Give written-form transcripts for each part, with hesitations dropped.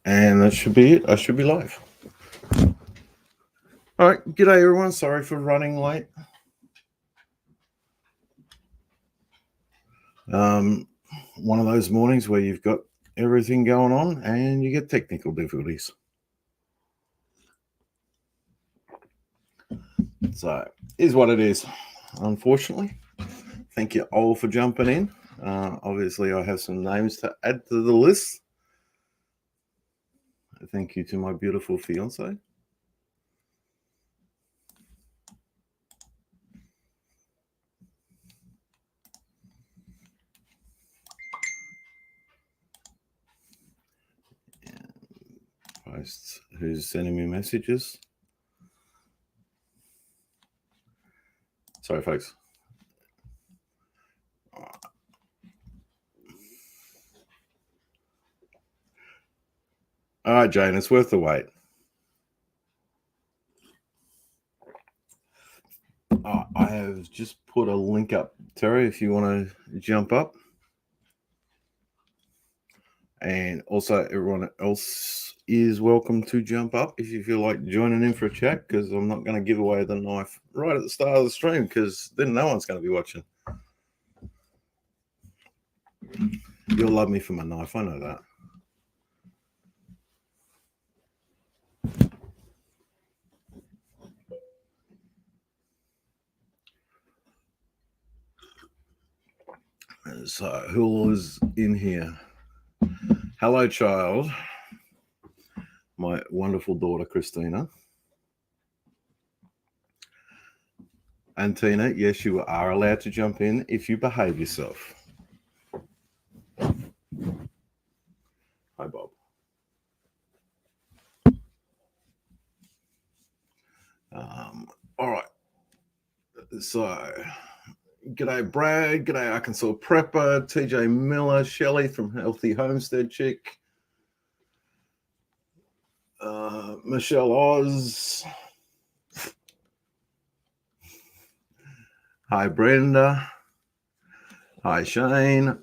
And that should be it. I should be live. All right. G'day, everyone. Sorry for running late. One of those mornings where you've got everything going on and you get technical difficulties. So, is what it is, unfortunately. Thank you all for jumping in. Obviously, I have some names to add to the list. Thank you to my beautiful fiance. Posts who's sending me messages. Sorry, folks. All right, Jane, it's worth the wait. I have just put a link up, Terry, if you want to jump up. And also, everyone else is welcome to jump up if you feel like joining in for a chat, because I'm not going to give away the knife right at the start of the stream, because then no one's going to be watching. You'll love me for my knife, I know that. So, who is in here? Hello, child. My wonderful daughter, Christina. And Tina, yes, you are allowed to jump in if you behave yourself. Hi, Bob. All right. So, g'day, Brad. G'day, Arkansas Prepper. TJ Miller. Shelley from Healthy Homestead Chick. Michelle Oz. Hi, Brenda. Hi, Shane.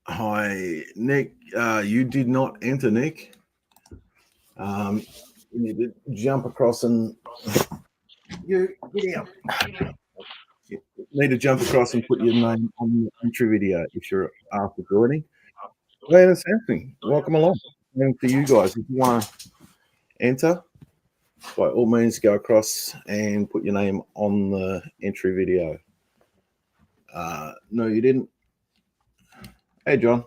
Hi, Nick. You did not enter, Nick. You need to jump across and you giddy up. You need to jump across and put your name on the entry video if you're after joining. Hey, it's Anthony. Welcome along. And for you guys, if you want to enter, by all means, go across and put your name on the entry video. No, you didn't. Hey, John.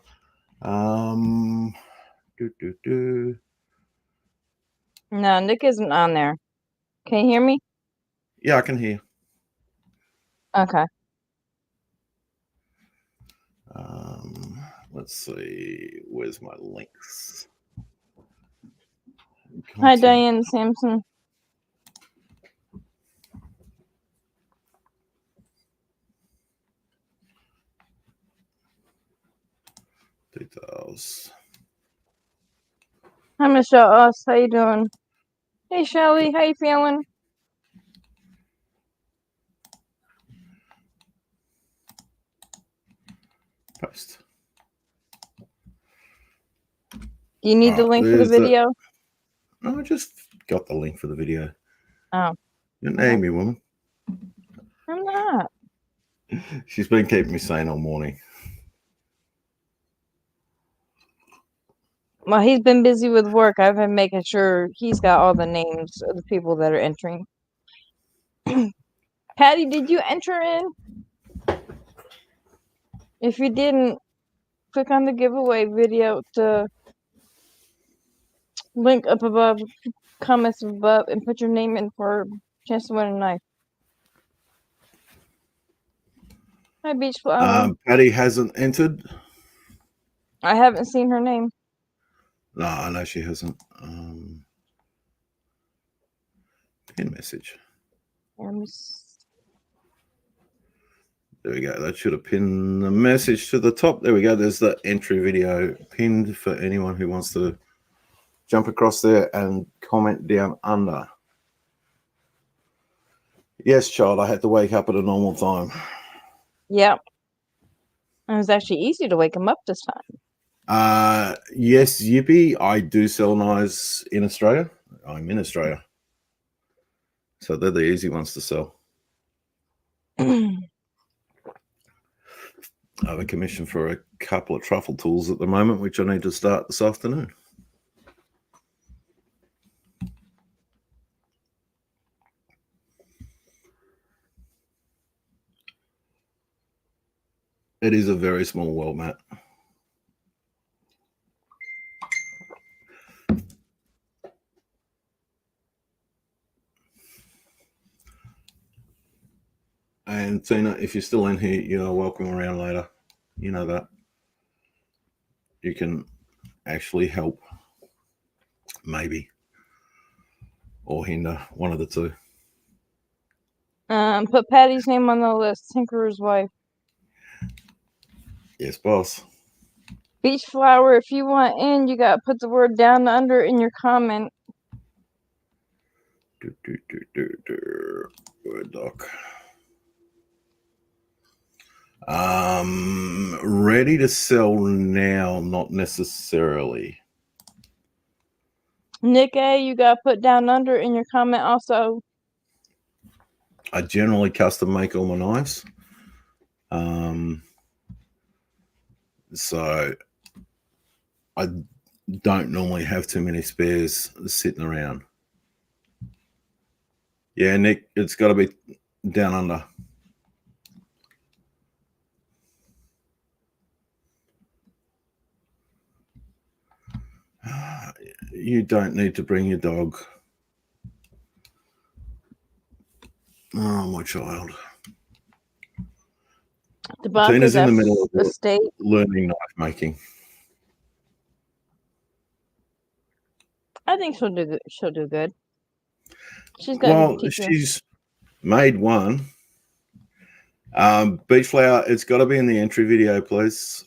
No, Nick isn't on there. Can you hear me? Yeah, I can hear. Okay. Let's see. Where's my links? Hi, Diane Sampson. Details. Hi, Michelle Us. How you doing? Hey, Shelly. How you feeling? Post. Do you need the link for the video? No, I just got the link for the video. Oh. You're name me, woman. I'm not. She's been keeping me sane all morning. Well, he's been busy with work. I've been making sure he's got all the names of the people that are entering. Patty, did you enter in? If you didn't, click on the giveaway video to link up above, comments above, and put your name in for a chance to win a knife. Hi, Beach Flower. Patty hasn't entered. I haven't seen her name. No, I know she hasn't. Pin message. There we go. That should have pinned the message to the top. There we go. There's the entry video pinned for anyone who wants to jump across there and comment down under. Yes, child, I had to wake up at a normal time. Yep. It was actually easy to wake him up this time. Yes, Yippee. I do sell knives in Australia. I'm in Australia. So they're the easy ones to sell. I have a commission for a couple of truffle tools at the moment, which I need to start this afternoon. It is a very small world, Matt. And Tina, if you're still in here, you are welcome around later. You know that. You can actually help, maybe, or hinder, one of the two. Put Patty's name on the list. Tinkerer's wife. Yes, boss. Beach Flower, if you want in, you gotta put the word down under in your comment. Word doc. Ready to sell now, not necessarily. Nick A, you gotta put down under in your comment also. I generally custom make all my knives. So I don't normally have too many spares sitting around. Yeah, Nick, it's got to be down under. You don't need to bring your dog. Oh, my child. Tina's in the middle of learning knife making. I think she'll do good. She'll do good. She's got. Well, she's made one. Beach Flower, it's got to be in the entry video, please.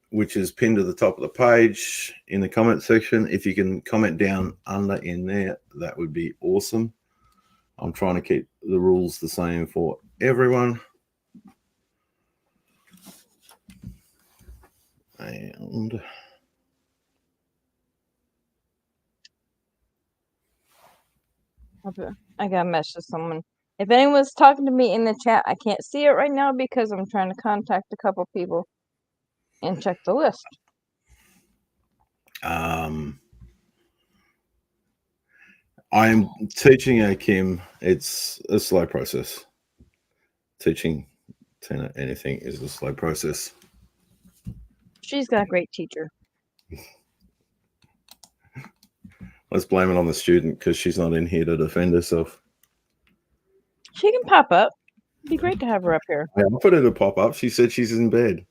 Which is pinned to the top of the page in the comment section. If you can comment down under in there, that would be awesome. I'm trying to keep the rules the same for everyone. And I got a message to someone. If anyone's talking to me in the chat, I can't see it right now because I'm trying to contact a couple people and check the list. I'm teaching Kim. It's a slow process. Teaching Tina anything is a slow process. She's got a great teacher. Let's blame it on the student because she's not in here to defend herself. She can pop up. It'd be great to have her up here. Yeah, I'll put her to pop up. She said she's in bed.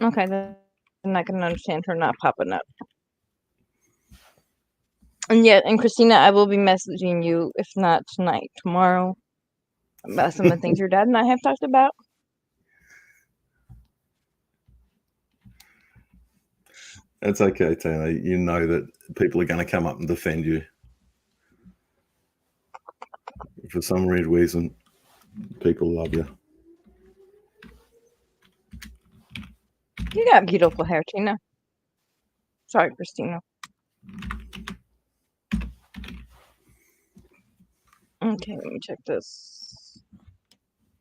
Okay, then I can understand her not popping up. And yet, and Christina, I will be messaging you, if not tonight, tomorrow, about some of the things your dad and I have talked about. That's okay, Tina. You know that people are going to come up and defend you. For some weird reason, people love you. You got beautiful hair, Tina. Sorry, Christina. Okay, let me check this.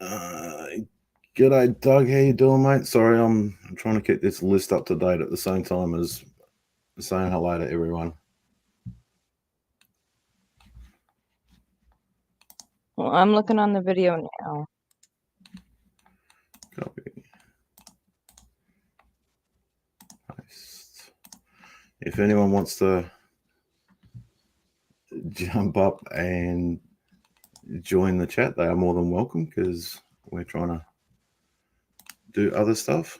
G'day, Doug. How you doing, mate? Sorry, I'm trying to keep this list up to date at the same time as saying hello to everyone. Well, I'm looking on the video now. Copy. Paste. If anyone wants to jump up and join the chat, they are more than welcome because we're trying to do other stuff.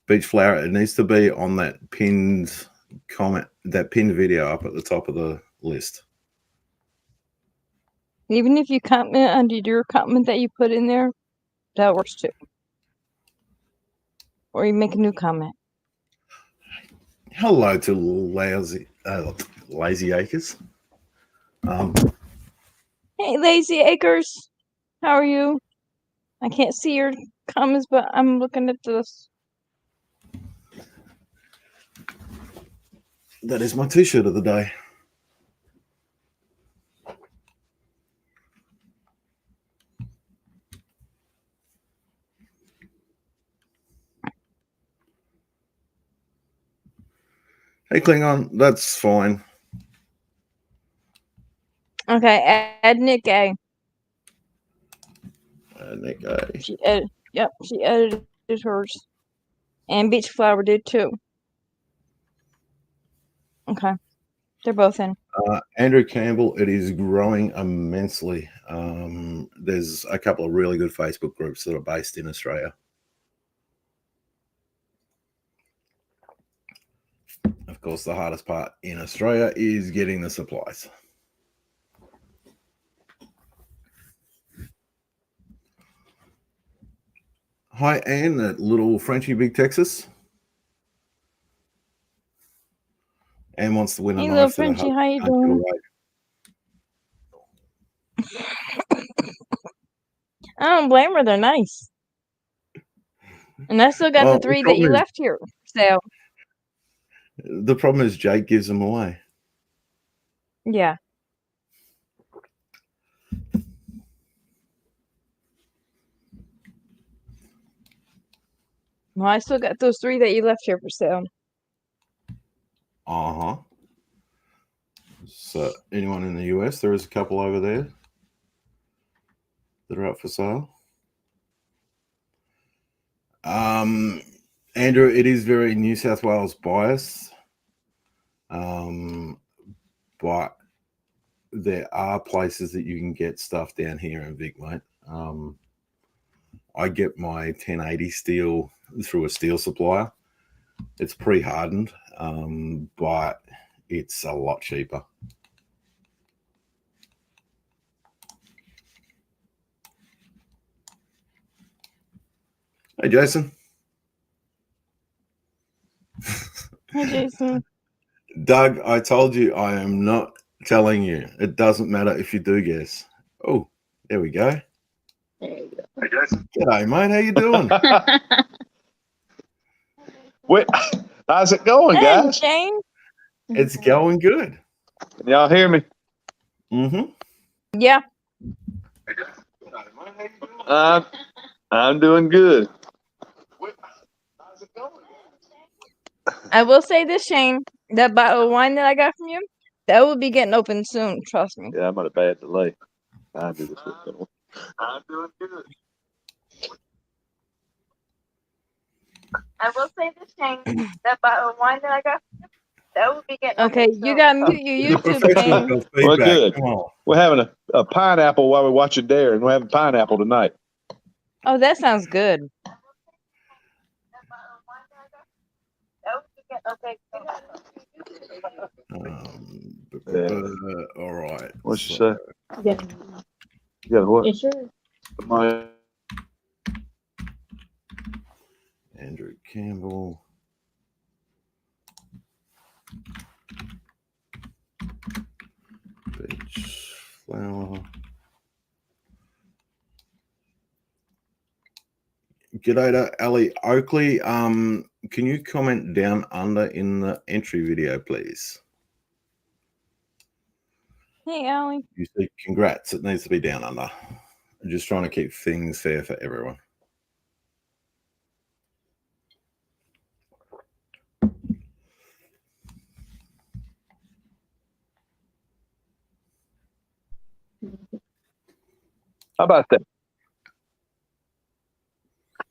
Beach Flower, it needs to be on that pinned comment, that pinned video up at the top of the list. Even if you comment under your comment that you put in there, that works too. Or you make a new comment. Hello to Lazy Acres. Hey, Lazy Acres. How are you? I can't see your comments, but I'm looking at this. That is my t-shirt of the day. Hey, Klingon, that's fine. Okay, add Nick A. Nick, She edited hers. And Beach Flower did too. Okay. They're both in. Andrew Campbell, it is growing immensely. There's a couple of really good Facebook groups that are based in Australia. Of course, the hardest part in Australia is getting the supplies. Hi, Anne, at little Frenchie Big Texas. Anne wants to win a Hey, knife little that Frenchie, her how you husband can't get doing? I don't blame her. They're nice. And I still got the 3 that you left here. So the problem is Jake gives them away. Yeah. Well, I still got those 3 that you left here for sale. Uh-huh. So anyone in the US, there is a couple over there that are up for sale. Andrew, it is very New South Wales biased. But there are places that you can get stuff down here in Vic, mate. I get my 1080 steel through a steel supplier. It's pre-hardened, but it's a lot cheaper. Hey, Jason. Hi, Jason. Doug, I told you I am not telling you. It doesn't matter if you do guess. Oh, there we go. There you go. Hey, Jason. G'day, mate. How you doing? Wait, how's it going, Hey, guys? Shane. It's going good. Can y'all hear me? Mm-hmm. Yeah. I'm doing good. I will say this, Shane. That bottle of wine that I got from you, that will be getting open soon. Trust me. Yeah, I'm at a bad delay. I do this. I'm doing good. I will say this, Shane. That bottle of wine that I got from you, that will be getting okay. You got to mute your YouTube, Shane. Well, good. We're having a pineapple while we're watching Dare, and we're having pineapple tonight. Oh, that sounds good. All right. What's she say? Yeah. You got what? Yeah, sure. My Andrew Campbell. Beach flower. G'day to Ali Oakley. Can you comment down under in the entry video, please? Hey, Ali. You say congrats. It needs to be down under. I'm just trying to keep things fair for everyone. How about that? Is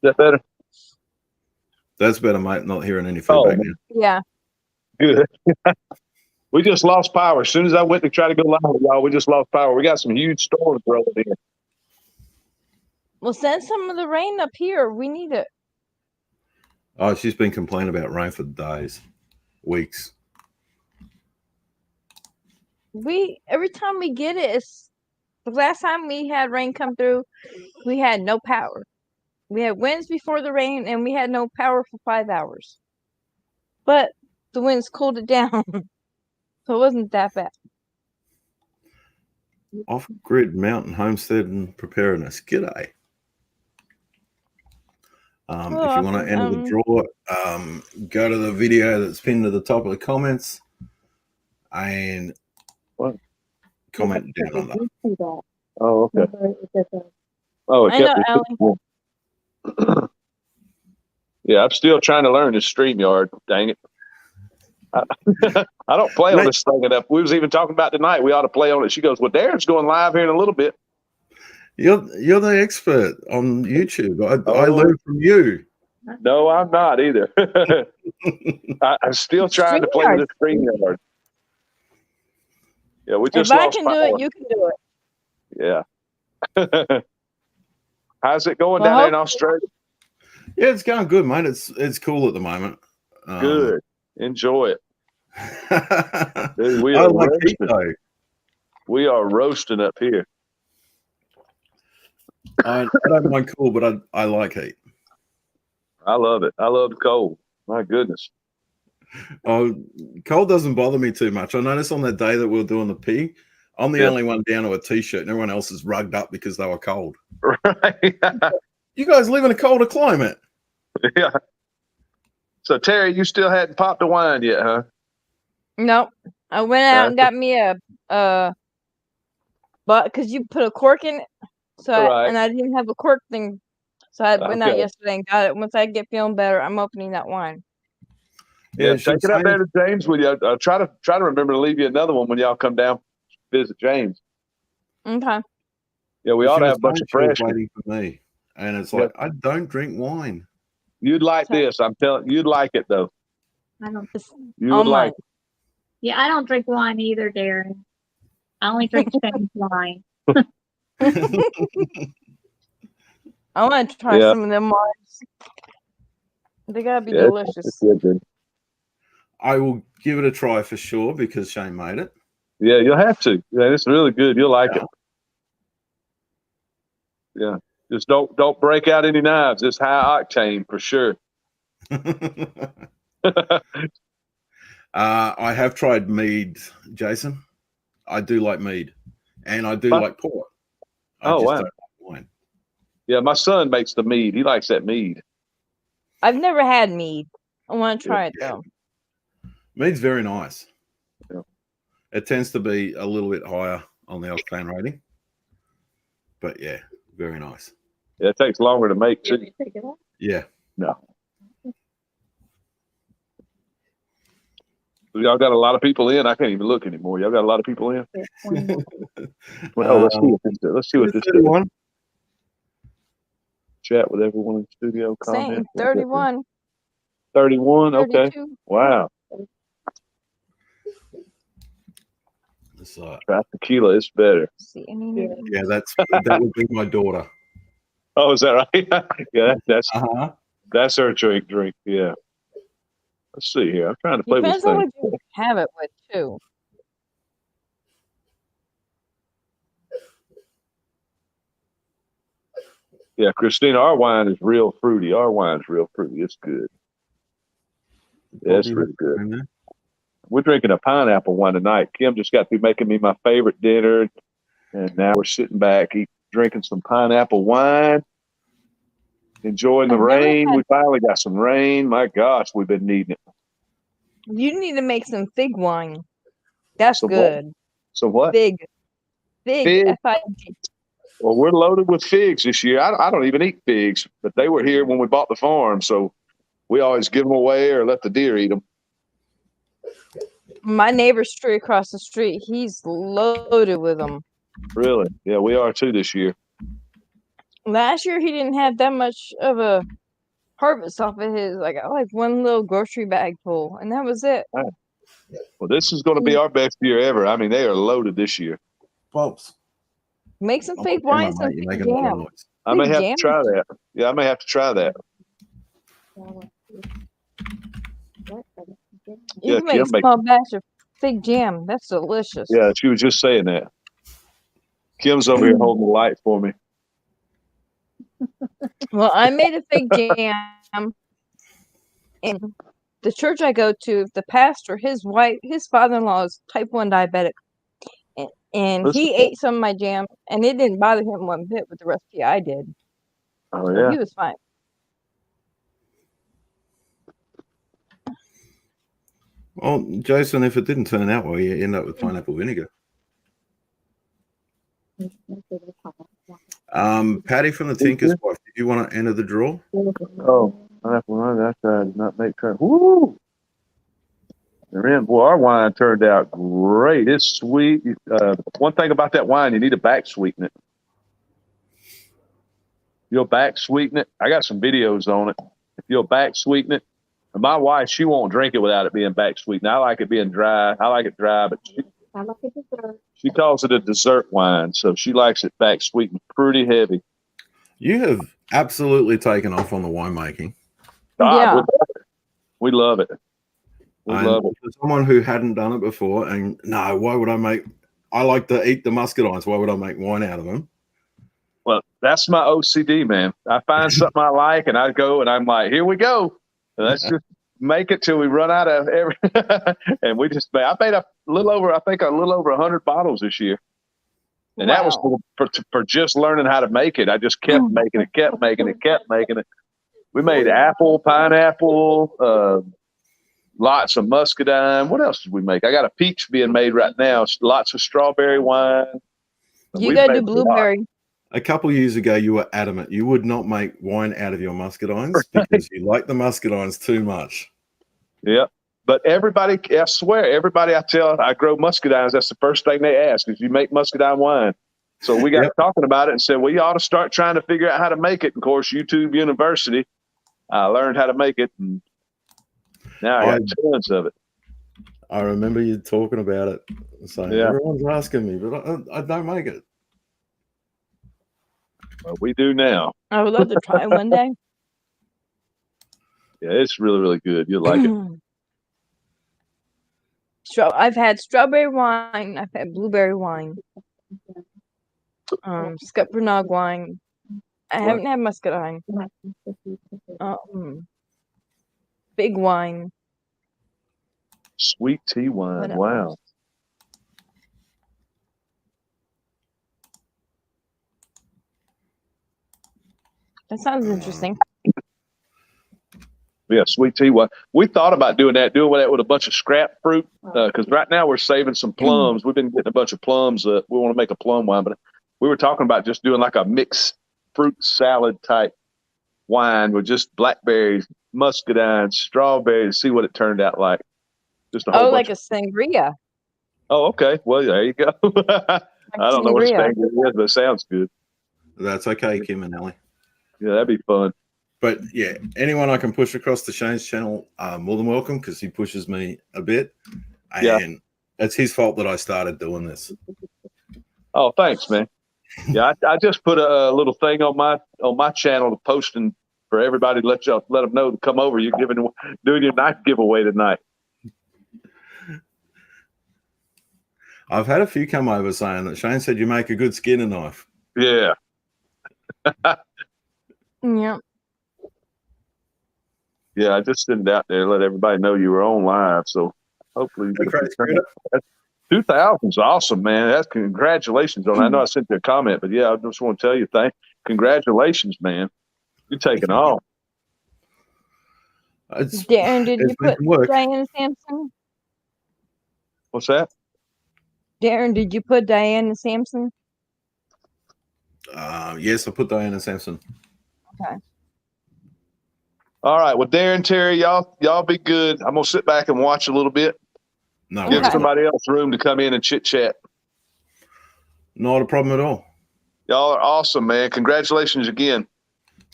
that better? That's better, mate. Not hearing any feedback now. Yeah. Good. We just lost power. As soon as I went to try to go live with y'all, we just lost power. We got some huge storms rolling in. Well, send some of the rain up here. We need it. Oh, she's been complaining about rain for days, weeks. Every time we get it, it's the last time we had rain come through, we had no power. We had winds before the rain, and we had no power for 5 hours. But the winds cooled it down, so it wasn't that bad. Off-grid mountain homestead and preparedness. G'day. If you want to enter the draw, go to the video that's pinned to the top of the comments and comment down on that. Oh, okay. Oh, it I know, kept Yeah, I'm still trying to learn this StreamYard. Dang it. I don't play on this thing enough. We was even talking about tonight. We ought to play on it. She goes, well, Darren's going live here in a little bit. You're the expert on YouTube. I learned from you. No, I'm not either. I'm still trying to play with this StreamYard. Yeah, we just if I lost can do power. it, you can do it. Yeah. How's it going down there in Australia? Yeah, it's going good, mate. It's cool at the moment. Good. Enjoy it. Dude, we I are like heat, roasting. though. We are roasting up here. I don't mind cool, but I like heat. I love it. I love the cold. My goodness. Oh, cold doesn't bother me too much. I noticed on that day that we were doing the pig, I'm the only one down to a t-shirt, and everyone else is rugged up because they were cold. Right. You guys live in a colder climate. Yeah. So Terry, you still hadn't popped a wine yet, huh? Nope. I went out and got me a but because you put a cork in it, so and I didn't have a cork thing, so I went out yesterday and got it. Once I get feeling better, I'm opening that wine. Yeah, take it up there to James with you. Try to remember to leave you another one when y'all come down visit James. Okay. Yeah, we ought to have a bunch of fresh waiting for me, and it's like I don't drink wine. You'd like this. I'm telling you'd like it though. I don't. You would like it. Yeah, I don't drink wine either, Darren. I only drink James wine. I want to try some of them wines. They gotta be delicious. Good. I will give it a try for sure because Shane made it. Yeah, you'll have to. Yeah, it's really good. You'll like it. Yeah. Just don't break out any knives. It's high octane for sure. I have tried mead, Jason. I do like mead, and I do like port. I just don't like wine. Yeah, my son makes the mead. He likes that mead. I've never had mead. I want to try it though. Mead's very nice. Yeah. It tends to be a little bit higher on the octane rating, but yeah, very nice. Yeah, it takes longer to make too. Yeah. No. Y'all got a lot of people in. I can't even look anymore. Y'all got a lot of people in. Well, let's see what this is. Chat with everyone in the studio. Comment. 31. 31. Okay. 32. Wow. Try tequila. It's better. Yeah, that would be my daughter. Oh, is that right? Yeah, that's her drink. Yeah. Let's see here. I'm trying to play with this thing. Depends on thing. what you have it with too. Yeah, Christina, our wine is real fruity. It's good. Yeah, it's really good. We're drinking a pineapple wine tonight. Kim just got through making me my favorite dinner, and now we're sitting back, drinking some pineapple wine, enjoying the rain. We finally got some rain. My gosh, we've been needing it. You need to make some fig wine. That's good. So what? Fig. F-I-G. Well, we're loaded with figs this year. I don't even eat figs, but they were here when we bought the farm, so we always give them away or let the deer eat them. My neighbor's tree across the street, he's loaded with them. Really? Yeah, we are too this year. Last year, he didn't have that much of a harvest off of his. Like one little grocery bag full, and that was it. Right. Well, this is going to be our best year ever. I mean, they are loaded this year. Pops. Make some fake wine, some fake jam. I may have to try that. Yeah, I may have to try that. You can make a small batch of fig jam. That's delicious. Yeah, she was just saying that. Kim's over here holding the light for me. Well, I made a fig jam. And the church I go to, the pastor, his father-in-law is type 1 diabetic. And Listen. he ate some of my jam, and it didn't bother him one bit with the recipe I did. Oh So yeah. he was fine. Well, Jason, if it didn't turn out well, you end up with pineapple vinegar. Patty from the Tinker's Wife, did you want to enter the draw? Oh, pineapple wine. That did not make turn. Woo! Boy, our wine turned out great. It's sweet. One thing about that wine, you need to back sweeten it. You'll back sweeten it. I got some videos on it. If you'll back sweeten it, and my wife, she won't drink it without it being back sweetened. I like it being dry. I like it dry, but she calls it a dessert wine, so she likes it back sweetened pretty heavy. You have absolutely taken off on the winemaking. Yeah. We love it. We love it. For someone who hadn't done it before, and no, why would I make? I like to eat the muscadines. Why would I make wine out of them? Well, that's my OCD, man. I find something I like, and I go, and I'm like, here we go. Let's just make it till we run out of every. And we just made. I made a little over 100 bottles this year, and that was for just learning how to make it. I just kept making it. We made apple, pineapple, lots of muscadine. What else did we make? I got a peach being made right now. Lots of strawberry wine. You got to do blueberry. A couple of years ago, you were adamant you would not make wine out of your muscadines because you like the muscadines too much. Yeah. But everybody, I swear, everybody I tell I grow muscadines, that's the first thing they ask is you make muscadine wine. So we got talking about it and said, well, you ought to start trying to figure out how to make it. Of course, YouTube University, I learned how to make it. And now I got tons of it. I remember you talking about it. Saying, everyone's asking me, but I don't make it. Well, we do now. I would love to try one day. Yeah, it's really, really good. You'll like it. I've had strawberry wine. I've had blueberry wine. Scuppernong wine. I haven't had muscadine. Big wine. Sweet tea wine. Wow. That sounds interesting. Yeah, sweet tea wine. We thought about doing that with a bunch of scrap fruit because right now we're saving some plums. We've been getting a bunch of plums. We want to make a plum wine, but we were talking about just doing like a mixed fruit salad type wine with just blackberries, muscadine, strawberries. See what it turned out like. Just a whole bunch a sangria. Oh, okay. Well, there you go. I don't know what sangria is, but it sounds good. That's okay, Kim and Ellie. Yeah, that'd be fun. But yeah, anyone I can push across to Shane's channel, more than welcome because he pushes me a bit. And it's his fault that I started doing this. Oh, thanks, man. Yeah, I just put a little thing on my channel to posting for everybody to let them know to come over. You're doing your knife giveaway tonight. I've had a few come over saying that Shane said you make a good skinner knife. Yeah. Yeah. Yeah, I just sent it out there, let everybody know you were on live. So hopefully you get 2,000 is awesome, man. That's congratulations on. I know I sent you a comment, but yeah, I just want to tell you congratulations, man. You're taking off. Darren, did you put Diana Sampson? What's that? Darren, did you put Diana Sampson? Yes, I put Diana Sampson. Okay. All right. Well, Darren, Terry, y'all be good. I'm gonna sit back and watch a little bit. No, give somebody else room to come in and chit chat. Not a problem at all. Y'all are awesome, man. Congratulations again.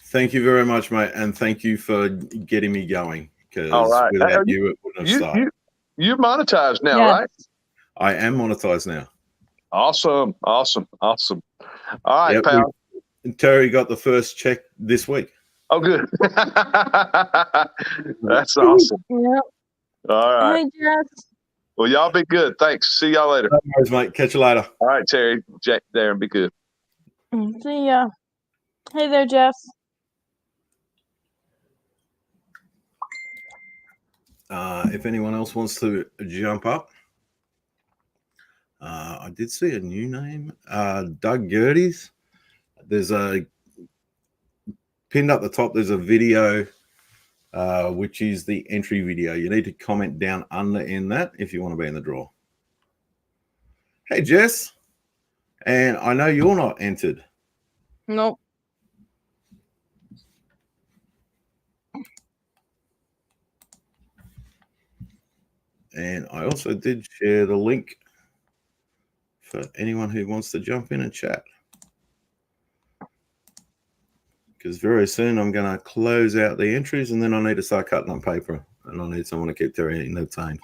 Thank you very much, mate, and thank you for getting me going. Because without you, it wouldn't have started. You're monetized now, right? I am monetized now. Awesome. All right, pal. Terry got the first check this week. Oh, good. That's awesome. Yep. All right. Hey, Jess. Well, y'all be good. Thanks. See y'all later. No worries, mate. Catch you later. All right, Terry, Jack, Darren, be good. See ya. Hey there, Jess. If anyone else wants to jump up, I I did see a new name. Doug Gerties. There's a pinned up the top. There's a video, which is the entry video. You need to comment down under in that if you want to be in the draw. Hey, Jess. And I know you're not entered. Nope. And I also did share the link for anyone who wants to jump in and chat. Because very soon I'm going to close out the entries and then I need to start cutting up paper. And I need someone to keep their entertained.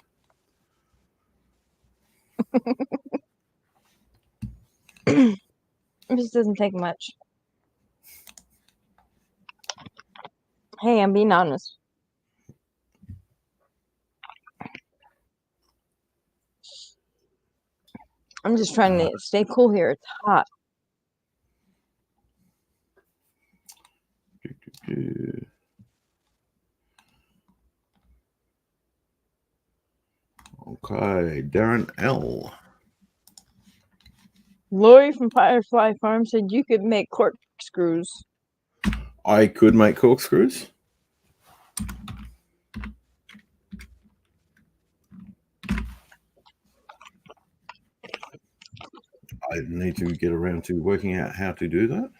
This doesn't take much. Hey, I'm being honest. I'm just trying to stay cool here. It's hot. Okay, Darren L. Lori from Firefly Farm said you could make corkscrews. I could make corkscrews. I need to get around to working out how to do that.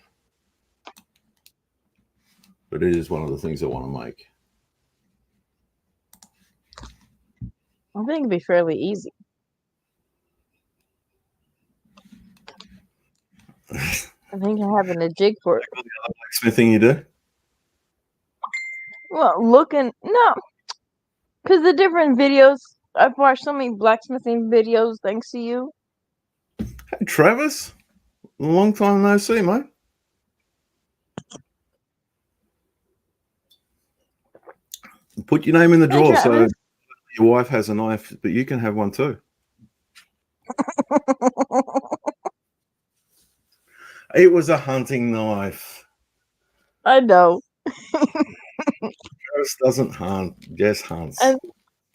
But it is one of the things I want to make. I think it'd be fairly easy. I think you're having a jig for it. Blacksmithing you do? Well, no, because the different videos, I've watched so many blacksmithing videos thanks to you. Hey, Travis. Long time no see, mate. Put your name in the Hey, drawer so Travis. your wife has a knife, but you can have one too. It was a hunting knife. I know. Travis doesn't hunt, Jess hunts. And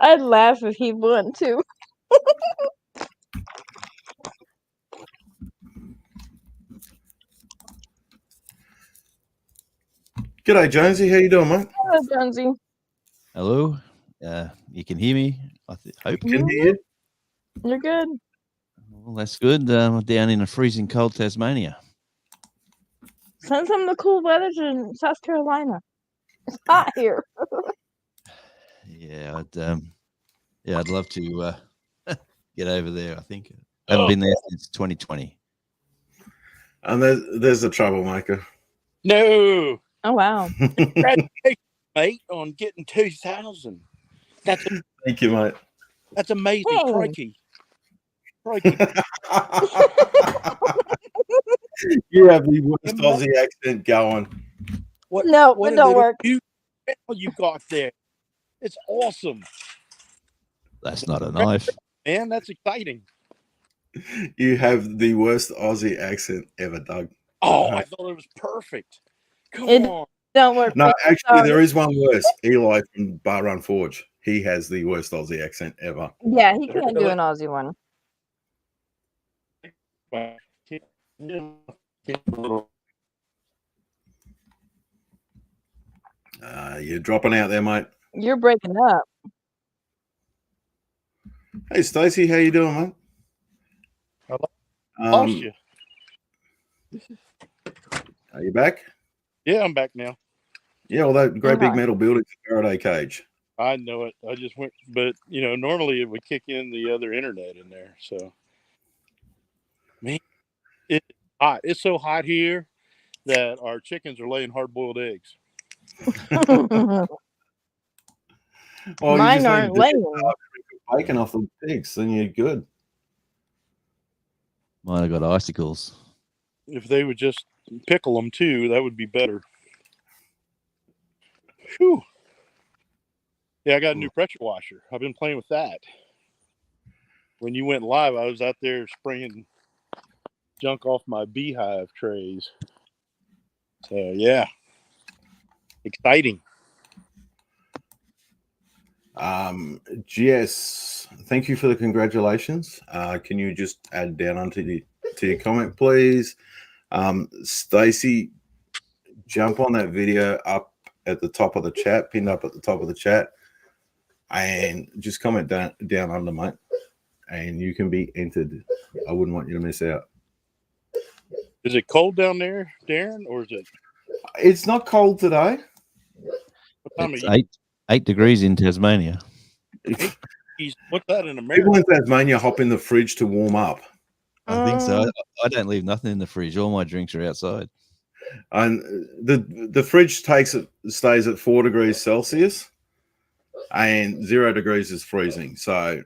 I'd laugh if he won too. G'day, Jonesy. How you doing, mate? Hello, Jonesy. Hello. You can hear me? I hope. Can hear you. You're good. Well, that's good. Down in a freezing cold Tasmania. Send some of the cool weather to South Carolina. It's hot here. Yeah, I'd love to get over there. I think I haven't been there since 2020. And there's the troublemaker. No, Oh, wow. congratulations, mate, on getting 2,000. Thank you, mate. That's amazing, Hey. crikey. You have the worst Aussie accent going. No, what it a don't little work. cute channel you got there. It's awesome, That's not a knife. man. That's exciting. You have the worst Aussie accent ever, Doug. Oh, I thought it was perfect. Come It- on. Don't work. No, actually, Sorry. there is one worse. Eli from Bar Run Forge. He has the worst Aussie accent ever. Yeah, he can't do an Aussie one. You're dropping out there, mate. You're breaking up. Hey, Stacey, how you doing, mate? Hello. Lost you. Are you back? Yeah, I'm back now. Yeah, well, that great big Okay. metal building's a Faraday cage. I know it. I just went, but normally it would kick in the other internet in there. So, man, it's hot. It's so hot here that our chickens are laying hard-boiled eggs. Well, Mine you aren't just need to laying. bacon off the pigs, then you're good. Mine have got icicles. If they would just pickle them too, that would be better. Whew. Yeah, I got a new pressure washer. I've been playing with that. When you went live, I was out there spraying junk off my beehive trays. So, yeah. Exciting. GS, thank you for the congratulations. Can you just add down onto to your comment, please? Stacy, jump on that video up at the top of the chat, pinned up at the top of the chat, and just comment down under, mate, and you can be entered. I wouldn't want you to miss out. Is it cold down there, Darren, or is it? It's not cold today. What time It's of year? 8 degrees in Tasmania. What's that in People America? in Tasmania hop in the fridge to warm up. I think so. I don't leave nothing in the fridge. All my drinks are outside. And the fridge stays at 4 degrees Celsius, and 0 degrees is freezing. So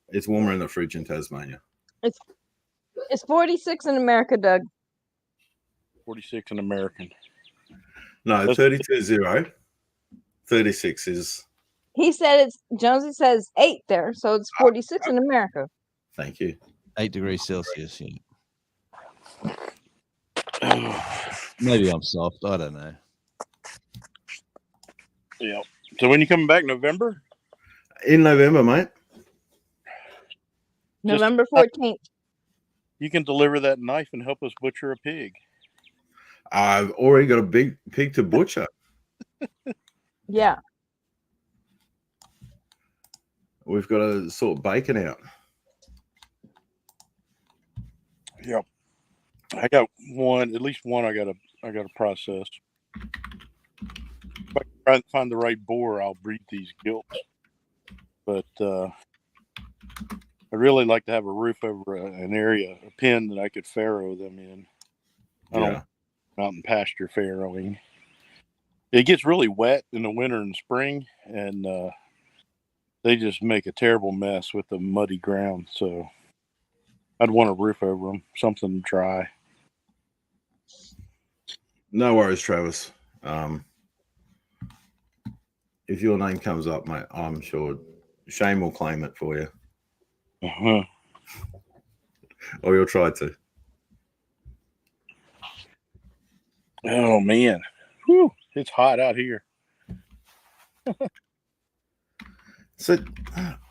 it's warmer in the fridge in Tasmania. It's 46 in America, Doug. 46 in American. No, 32.0. 36 is. He said Jonesy says 8 there, so it's 46 in America. Thank you. 8 degrees Celsius. Yeah. Maybe I'm soft. I don't know. Yeah. So when you coming back, November? In November, mate. November 14th. You can deliver that knife and help us butcher a pig. I've already got a big pig to butcher. Yeah. We've got to sort bacon out. Yep. I got one, at least one. I got to process. If I can try and find the right boar, I'll breed these gilts. But I'd really like to have a roof over an area, a pen that I could farrow them in. I don't mountain pasture farrowing. It gets really wet in the winter and spring, and they just make a terrible mess with the muddy ground. So I'd want a roof over them, something dry. No worries, Travis. If your name comes up, mate, I'm sure Shane will claim it for you. Uh-huh. Or you'll try to. Oh, man. Whew, it's hot out here. So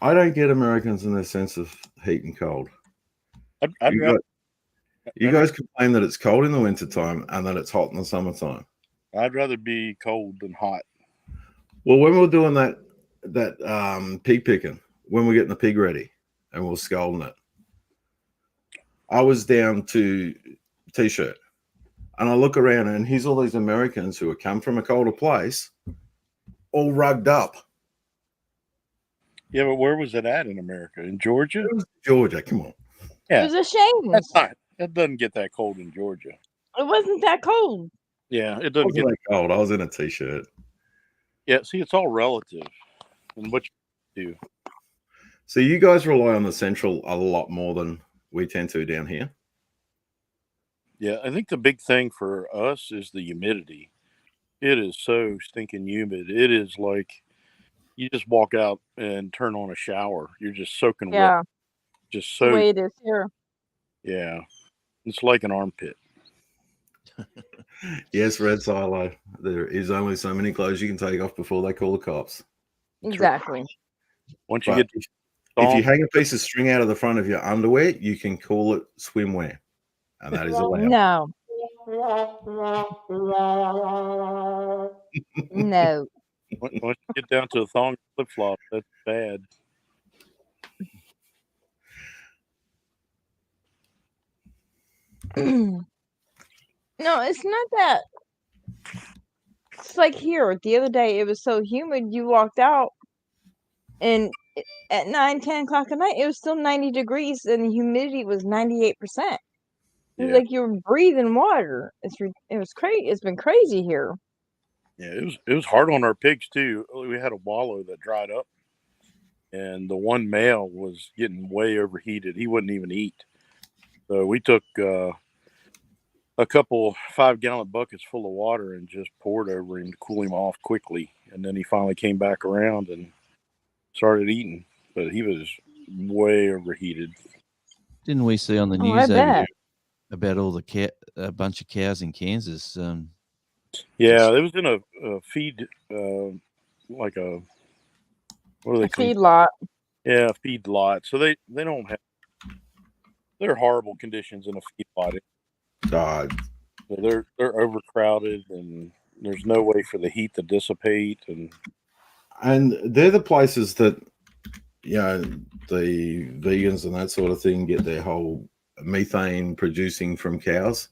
I don't get Americans in their sense of heat and cold. You guys complain that it's cold in the wintertime and that it's hot in the summertime. I'd rather be cold than hot. Well, when we're doing that pig picking, when we're getting the pig ready and we're scalding it, I was down to T-shirt and I look around and here's all these Americans who have come from a colder place, all rugged up. Yeah, but where was it at in America? In Georgia? Georgia, come on. Yeah. It was a shame. It doesn't get that cold in Georgia. It wasn't that cold. Yeah, it I doesn't wasn't get that cold. I was in a T-shirt. Yeah, see, it's all relative and what you do. So you guys rely on the central a lot more than we tend to down here. Yeah, I think the big thing for us is the humidity. It is so stinking humid. It is like you just walk out and turn on a shower. You're just soaking Yeah. wet. Just The so way it is here. yeah. It's like an armpit. Yes, Red Silo. There is only so many clothes you can take off before they call the cops. Exactly. Once you But get if you hang a piece of string out of the front of your underwear, you can call it swimwear, and that is allowed. No. No. once you get down to a thong flip flop, that's bad. No, it's not that. It's like here. The other day, it was so humid. You walked out, and at 9, 10 o'clock at night, it was still 90 degrees, and the humidity was 98%. It was Yeah. like you were breathing water. It was crazy. It's been crazy here. Yeah, it was hard on our pigs too. We had a wallow that dried up, and the one male was getting way overheated. He wouldn't even eat. So we took a couple 5-gallon buckets full of water and just poured over him to cool him off quickly. And then he finally came back around and started eating, but he was way overheated. Didn't we see on the Oh, news I over bet. about all the a bunch of cows in Kansas? Yeah, it was in a feed, like a what do they call it? Feedlot. Yeah, feedlot. So they don't have. They're horrible conditions in a feedlot. God. So they're overcrowded, and there's no way for the heat to dissipate. And they're the places that, you know, the vegans and that sort of thing get their whole methane producing from cows.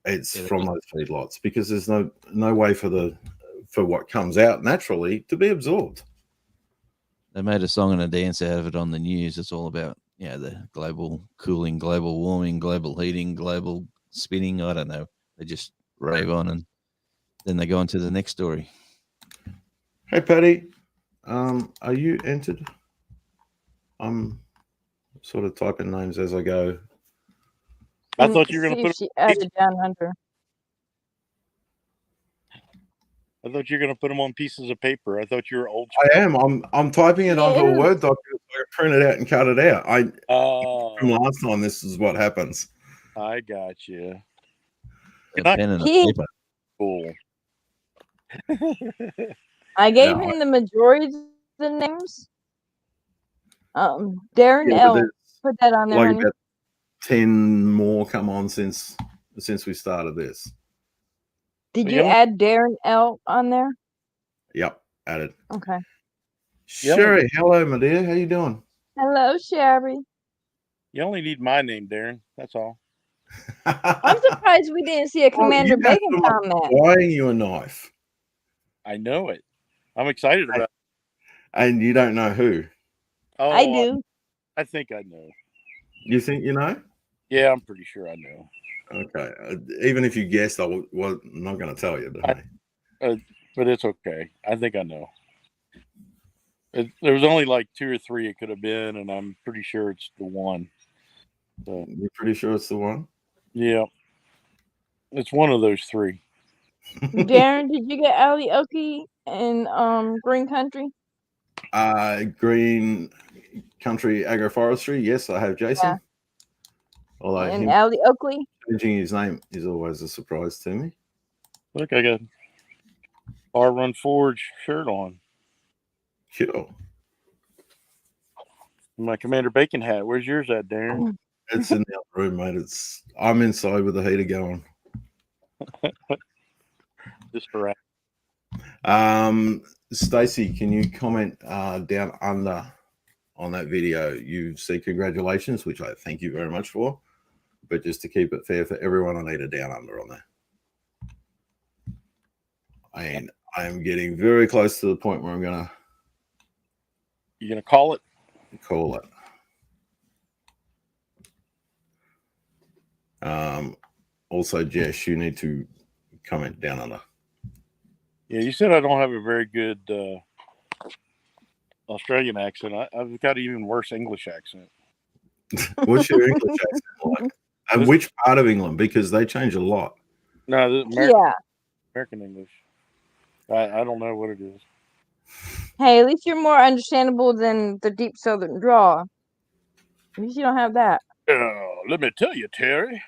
It's from those feedlots because there's no way for what comes out naturally to be absorbed. They made a song and a dance out of it on the news. It's all about, the global cooling, global warming, global heating, global spinning. I don't know. They just rave on and then they go on to the next story. Hey, Patty, are you entered? I'm sort of typing names as I go. I thought you were going to put. She added down under. I thought you were going to put them on pieces of paper. I thought you were old. I am. I'm typing it onto a Word document. So I print it out and cut it out. From last time, this is what happens. I got you. A pen and a paper. Cool. I gave him the majority of the names. Darren L. Put that on there. Like honey. about 10 more come on since we started this. Did you add Darren L. on there? Yep, added. Okay. Sherry, hello, my dear. How you doing? Hello, Sherry. You only need my name, Darren. That's all. I'm surprised we didn't see a Commander Bacon comment. Buying you a knife. I know it. I'm excited about it. And you don't know who? Oh, I do. I think I know. You think you know? Yeah, I'm pretty sure I know. Okay. Even if you guessed, I'm not going to tell you. But it's okay. I think I know. There was only like 2 or 3 it could have been, and I'm pretty sure it's the one. So, you're pretty sure it's the one? Yeah. It's one of those 3. Darren, did you get Ali Oki in Green Country? Green Country Agroforestry. Yes, I have Jason. Yeah. Although and Ali Oakley. Changing his name is always a surprise to me. Look, I got R Run Forge shirt on. Sure. My Commander Bacon hat. Where's yours at, Darren? It's in the other room, mate. I'm inside with the heater going. Just for Stacy, can you comment down under on that video? You see congratulations, which I thank you very much for. But just to keep it fair for everyone, I need a down under on there. And I am getting very close to the point where I'm gonna. You gonna call it? Call it. Also, Jess, you need to comment down under. Yeah, you said I don't have a very good Australian accent. I've got an even worse English accent. What's your English accent like? And which part of England? Because they change a lot. No, American English. I don't know what it is. Hey, at least you're more understandable than the deep southern drawl. At least you don't have that. Let me tell you, Terry.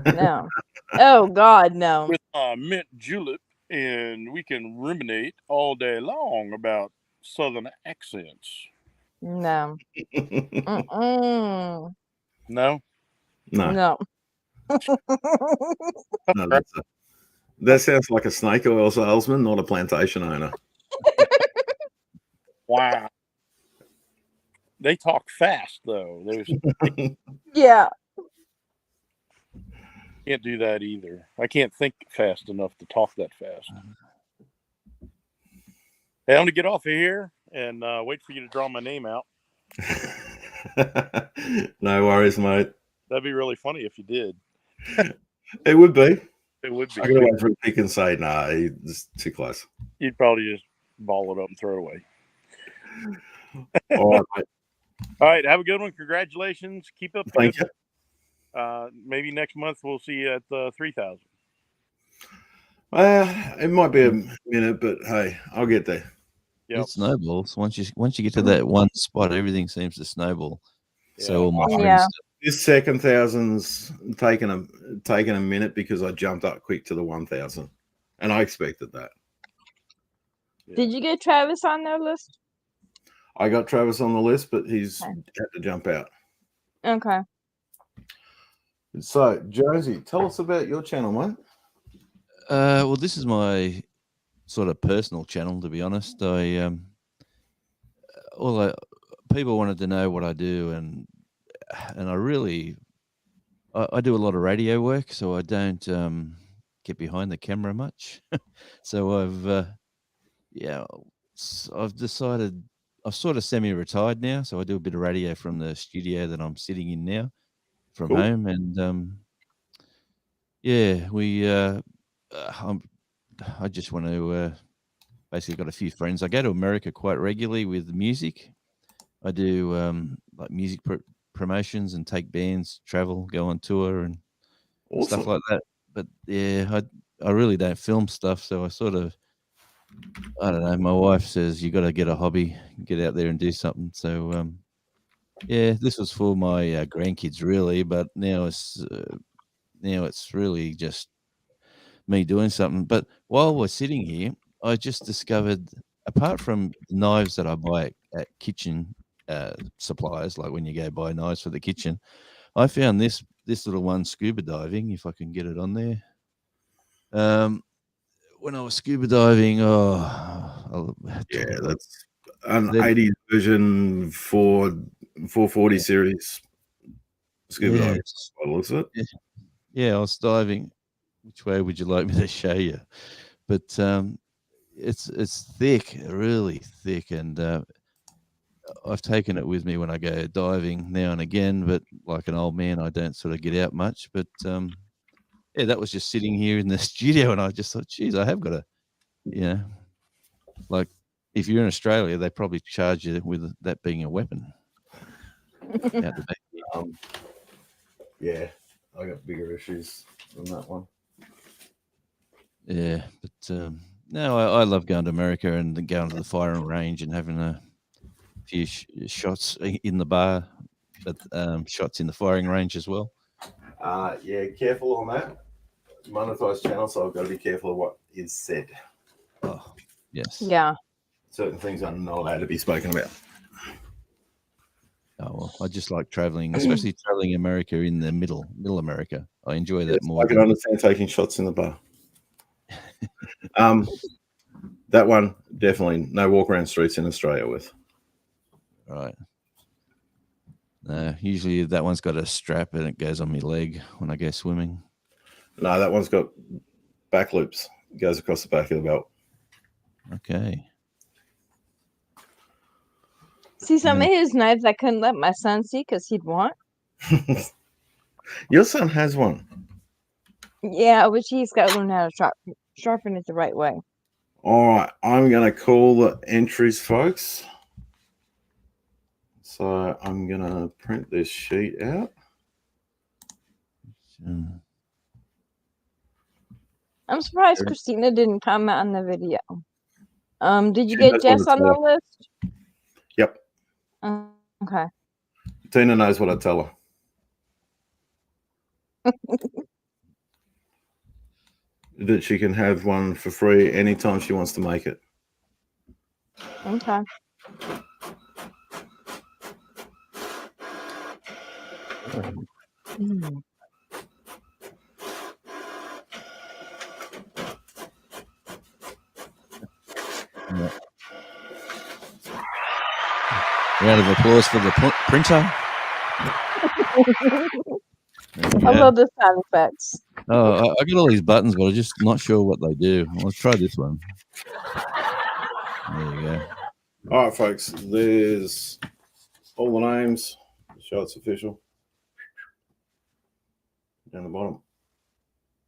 No. Oh, God, no. With mint julep, and we can ruminate all day long about southern accents. No. No? No. No. No, that sounds like a snake oil salesman, not a plantation owner. Wow. They talk fast, though. Yeah. Can't do that either. I can't think fast enough to talk that fast. Hey, I'm going to get off of here and wait for you to draw my name out. No worries, mate. That'd be really funny if you did. It would be. It would be. I'm going to wait for a pick and say, nah, it's too close. You'd probably just ball it up and throw it away. All right, mate. All right, have a good one. Congratulations. Keep up. Thank you. Maybe next month we'll see you at 3,000. It might be a minute, but hey, I'll get there. Yep. It snowballs. Once you get to that one spot, everything seems to snowball. Yeah. So all my friends. This second thousand's taken a minute because I jumped up quick to the 1,000, and I expected that. Yeah. Did you get Travis on their list? I got Travis on the list, but he's Okay. had to jump out. Okay. So, Josie, tell us about your channel, mate. Well, this is my sort of personal channel, to be honest. People wanted to know what I do, and I really I do a lot of radio work, so I don't get behind the camera much. So I've decided I've sort of semi-retired now, so I do a bit of radio from the studio that I'm sitting in now from Cool. home, and I just want to basically got a few friends. I go to America quite regularly with music. I do like music promotions and take bands, travel, go on tour and Awesome. stuff like that. But yeah, I really don't film stuff, so I don't know. My wife says you got to get a hobby, get out there and do something. So yeah, this was for my grandkids really, but now it's really just me doing something. But while we're sitting here, I just discovered, apart from knives that I buy at kitchen suppliers, like when you go buy knives for the kitchen, I found this little one scuba diving. If I can get it on there. When I was scuba diving, Yeah, that's an Then- 80s version for 440 series scuba diving. yes. By the looks of it. Yeah, I was diving. Which way would you like me to show you? But it's thick, really thick, and I've taken it with me when I go diving now and again. But like an old man, I don't sort of get out much. But yeah, that was just sitting here in the studio, and I just thought, geez, I have got a, like if you're in Australia, they probably charge you with that being a weapon. Out the back. Yeah, I got bigger issues than that one. Yeah, but no, I love going to America and then going to the firing range and having a few shots in the bar, but shots in the firing range as well. Yeah, careful on that. Monetized channel, so I've got to be careful of what is said. Oh, yes. Yeah. Certain things are not allowed to be spoken about. Oh, well, I just like traveling, especially traveling America in the middle America. I enjoy that Yes, more. I can understand taking shots in the bar. That one definitely no walk around streets in Australia with. Right. Usually that one's got a strap and it goes on my leg when I go swimming. No, that one's got back loops. It goes across the back of the belt. Okay. See, some of his knives I couldn't let my son see because he'd want. Your son has one. Yeah, but he's got to learn how to sharpen it the right way. All right, I'm going to call the entries, folks. So I'm going to print this sheet out. I'm surprised Christina didn't comment on the video. Did you She get knows what Jess to on the tell. list? Yep. Okay. Tina knows what I tell her. That she can have one for free anytime she wants to make it. Okay. Mm. Yeah. Round of applause for the printer. I love the sound effects. Oh, I got all these buttons, but I'm just not sure what they do. Let's try this one. There you go. All right, folks. There's all the names. Show it's official. Down the bottom.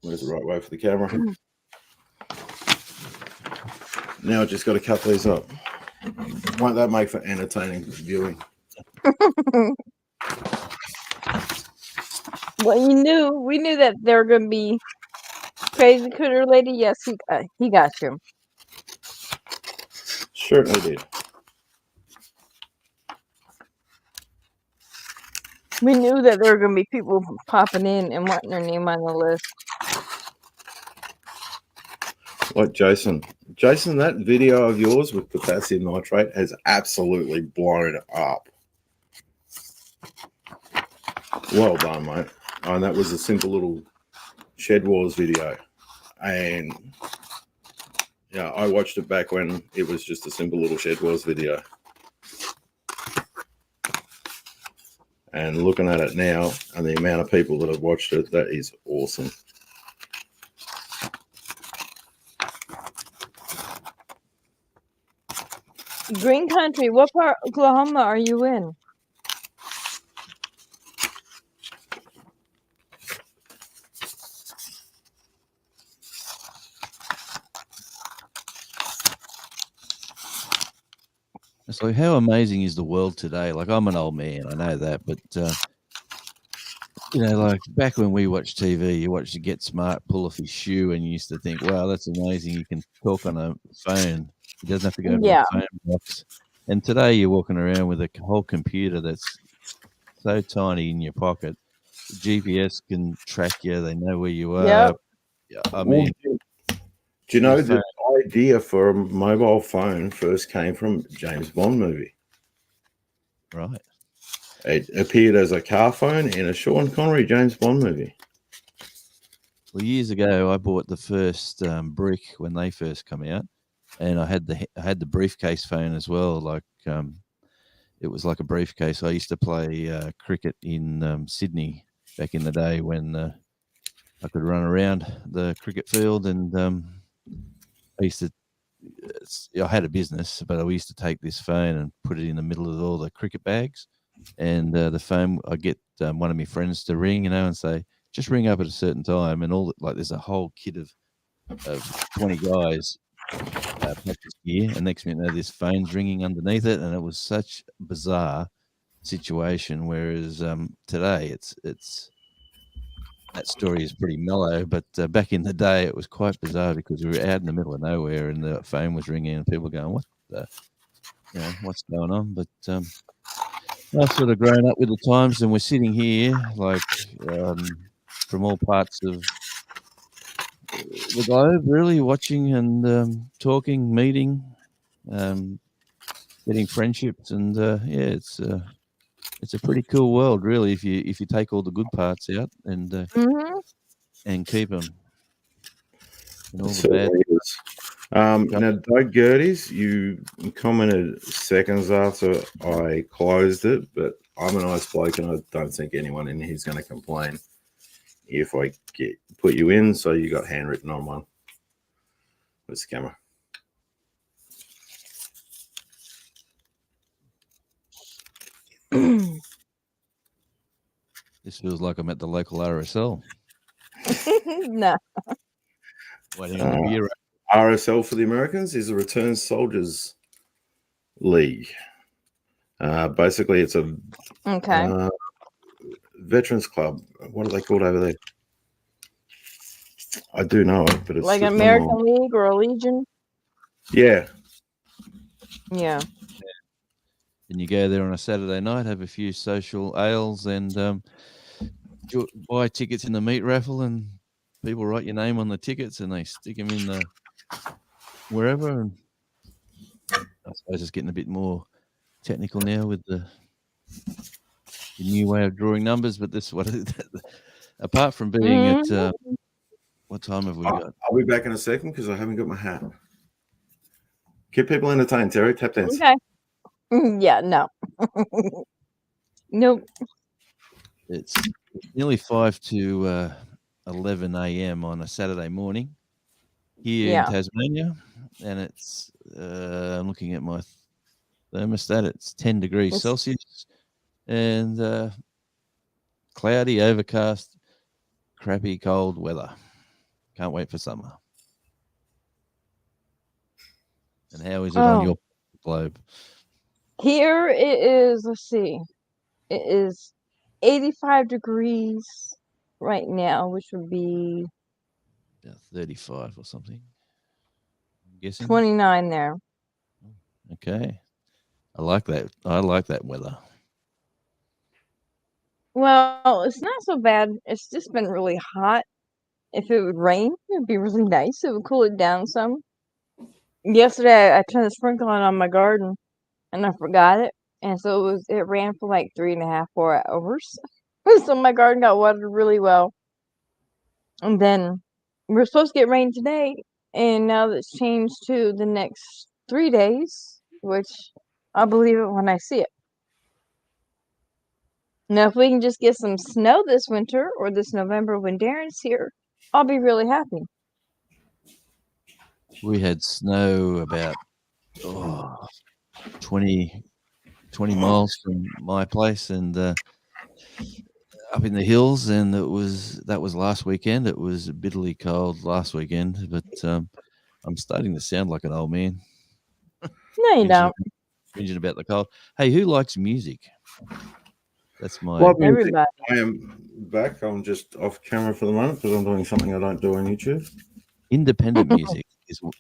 There's the right way for the camera. Now I just got to cut these up. Won't that make for entertaining viewing? Well, we knew that they were going to be crazy critter lady. Yes, he got you. Certainly did. We knew that there were going to be people popping in and wanting their name on the list. Like Jason. Jason, that video of yours with potassium nitrate has absolutely blown up. Well done, mate. Oh, and that was a simple little Shed Wars video. And yeah, I watched it back when it was just a simple little Shed Wars video. And looking at it now and the amount of people that have watched it, that is awesome. Green Country, what part of Oklahoma are you in? It's like, how amazing is the world today? Like, I'm an old man, I know that, but you know, like back when we watched TV, you watched the Get Smart pull off his shoe, and you used to think, "Wow, that's amazing! You can talk on a phone. He doesn't have to go to Yeah. a phone box." And today, you're walking around with a whole computer that's so tiny in your pocket. GPS can track you; they know where you are. Yep. Yeah, I mean, do you know the the idea for a mobile phone first came from James Bond movie? right? It appeared as a car phone in a Sean Connery James Bond movie. Well, years ago, I bought the first brick when they first come out, and I had the briefcase phone as well. Like it was like a briefcase. I used to play cricket in Sydney back in the day when I could run around the cricket field, and I used to. I had a business, but I used to take this phone and put it in the middle of all the cricket bags, and the phone I get one of my friends to ring, and say, just ring up at a certain time, and all like there's a whole kit of 20 guys practice gear, and next minute, you know, this phone's ringing underneath it, and it was such a bizarre situation. Whereas today, it's that story is pretty mellow, but back in the day, it was quite bizarre because we were out in the middle of nowhere, and the phone was ringing, and people going, "What the, you know, what's going on?" But I've sort of grown up with the times, and we're sitting here like from all parts of the globe, really watching and talking, meeting, getting friendships, and yeah, it's a pretty cool world, really, if you take all the good parts out Mm-hmm. and keep them. And all It the bad. certainly is. Now, Doug Gerties, you commented seconds after I closed it, but I'm a nice bloke, and I don't think anyone in here is going to complain if I put you in. So you got handwritten on one. Where's the camera? This feels like I'm at the local RSL. No. Waiting on the beer. RSL for the Americans is a Returned Soldiers League. Basically, it's a Okay. veterans club. What are they called over there? I do know it, but it's Like an American League or a Legion? Yeah. Yeah. And you go there on a Saturday night, have a few social ales, and buy tickets in the meat raffle, and people write your name on the tickets, and they stick them in the wherever. And I suppose it's getting a bit more technical now with the new way of drawing numbers, but this what apart from being at what time have we got? I'll be back in a second because I haven't got my hat. Keep people entertained, Terry. Tap dance. Okay. Yeah, no. Nope. It's nearly 5 to 11 a.m. on a Saturday morning here in Tasmania, and it's I'm looking at my thermostat. It's 10 degrees Celsius, and cloudy, overcast, crappy, cold weather. Can't wait for summer. And how is it on your globe? Here it is, let's see. It is 85 degrees right now, which would be 35 or something. I'm guessing 29 there. Okay. I like that. I like that weather. Well, it's not so bad. It's just been really hot. if it would rain, it'd be really nice. It would cool it down some. Yesterday, I turned the sprinkler on my garden, and I forgot it, and so it ran for like 3.5, 4 hours. So my garden got watered really well. And then we're supposed to get rain today, and now that's changed to the next 3 days, which I'll believe it when I see it. Now, if we can just get some snow this winter or this November when Darren's here, I'll be really happy. We had snow about 20 miles from my place and up in the hills, and that was last weekend. It was bitterly cold last weekend, but I'm starting to sound like an old man. No, you don't. Whinging about the cold. Hey, who likes music? That's my Well, I Everybody. am back. I'm just off camera for the moment because I'm doing something I don't do on YouTube. independent music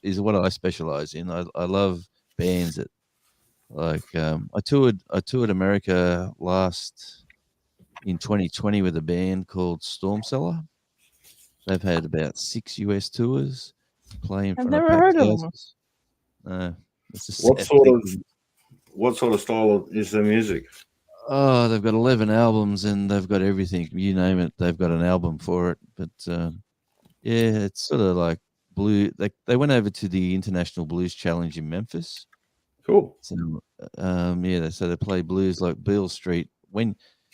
is what I specialize in. I love bands that like I toured America in 2020 with a band called Storm Cellar. They've had about 6 US tours, playing in I've front of never heard packed of them. houses. It's a What sad sort thing. What sort of style is their music? Oh, they've got 11 albums and they've got everything. You name it, they've got an album for it. But yeah, it's sort of like blue. They went over to the International Blues Challenge in Memphis. Cool. So yeah, so they play blues like Beale Street.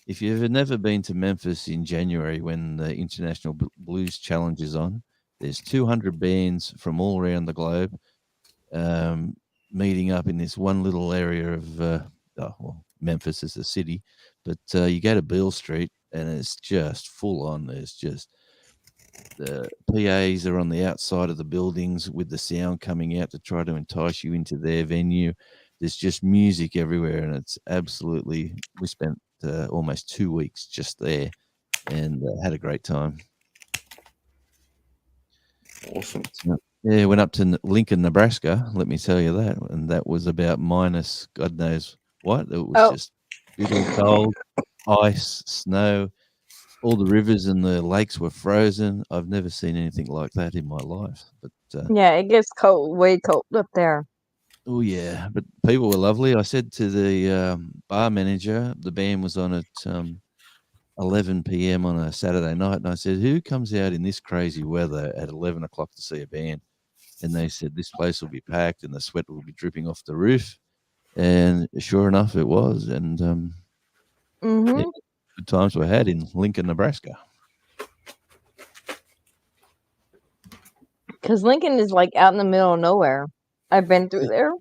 If you've never been to Memphis in January when the International Blues Challenge is on, there's 200 bands from all around the globe meeting up in this one little area of Memphis is a city, but you go to Beale Street and it's just full on. There's just the PAs are on the outside of the buildings with the sound coming out to try to entice you into their venue. There's just music everywhere, and it's absolutely. We spent almost 2 weeks just there, and had a great time. Awesome. So, yeah, went up to Lincoln, Nebraska. Let me tell you that, and that was about minus God knows what. It was just bitter cold, ice, snow. All the rivers and the lakes were frozen. I've never seen anything like that in my life. But Yeah, it gets cold, way cold up there. oh yeah, but people were lovely. I said to the bar manager, the band was on at 11 p.m. on a Saturday night, and I said, "Who comes out in this crazy weather at 11 o'clock to see a band?" And they said, "This place will be packed, and the sweat will be dripping off the roof." And sure enough, it was. And yeah, good times were had in Lincoln, Nebraska. Because Lincoln is like out in the middle of nowhere. I've been through there.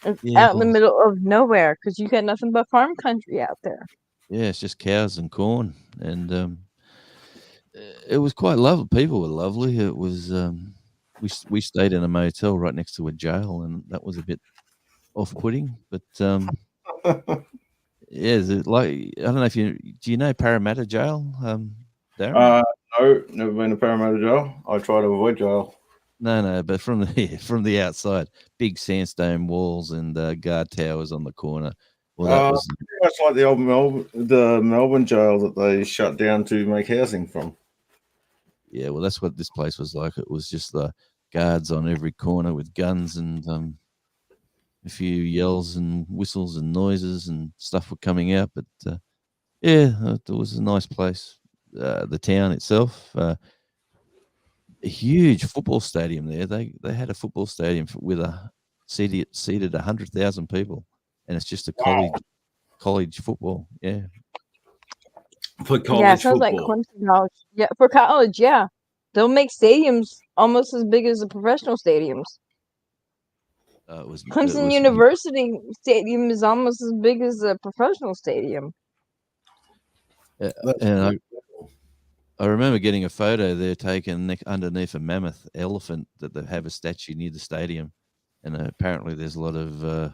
It's out in the middle of nowhere because you got nothing but farm country out there. Yeah, it's just cows and corn, and it was quite lovely. People were lovely. It was we stayed in a motel right next to a jail, and that was a bit off-putting. But yeah, like I don't know if do you know Parramatta Jail, Darren? No, never been to Parramatta Jail. I try to avoid jail. No, but from the outside, big sandstone walls and guard towers on the corner. Well, that was pretty much like the old Melbourne jail that they shut down to make housing from. Yeah, well, that's what this place was like. It was just the guards on every corner with guns, and a few yells and whistles and noises and stuff were coming out. But yeah, it was a nice place. The town itself, a huge football stadium there. They had a football stadium with seated 100,000 people, and it's just a college football. Yeah. For college yeah, it sounds like football. Clemson College. Yeah, for college, yeah. They'll make stadiums almost as big as the professional stadiums. Clemson University Stadium is almost as big as a professional stadium. And I remember getting a photo there taken underneath a mammoth elephant that they have a statue near the stadium. And apparently there's a lot of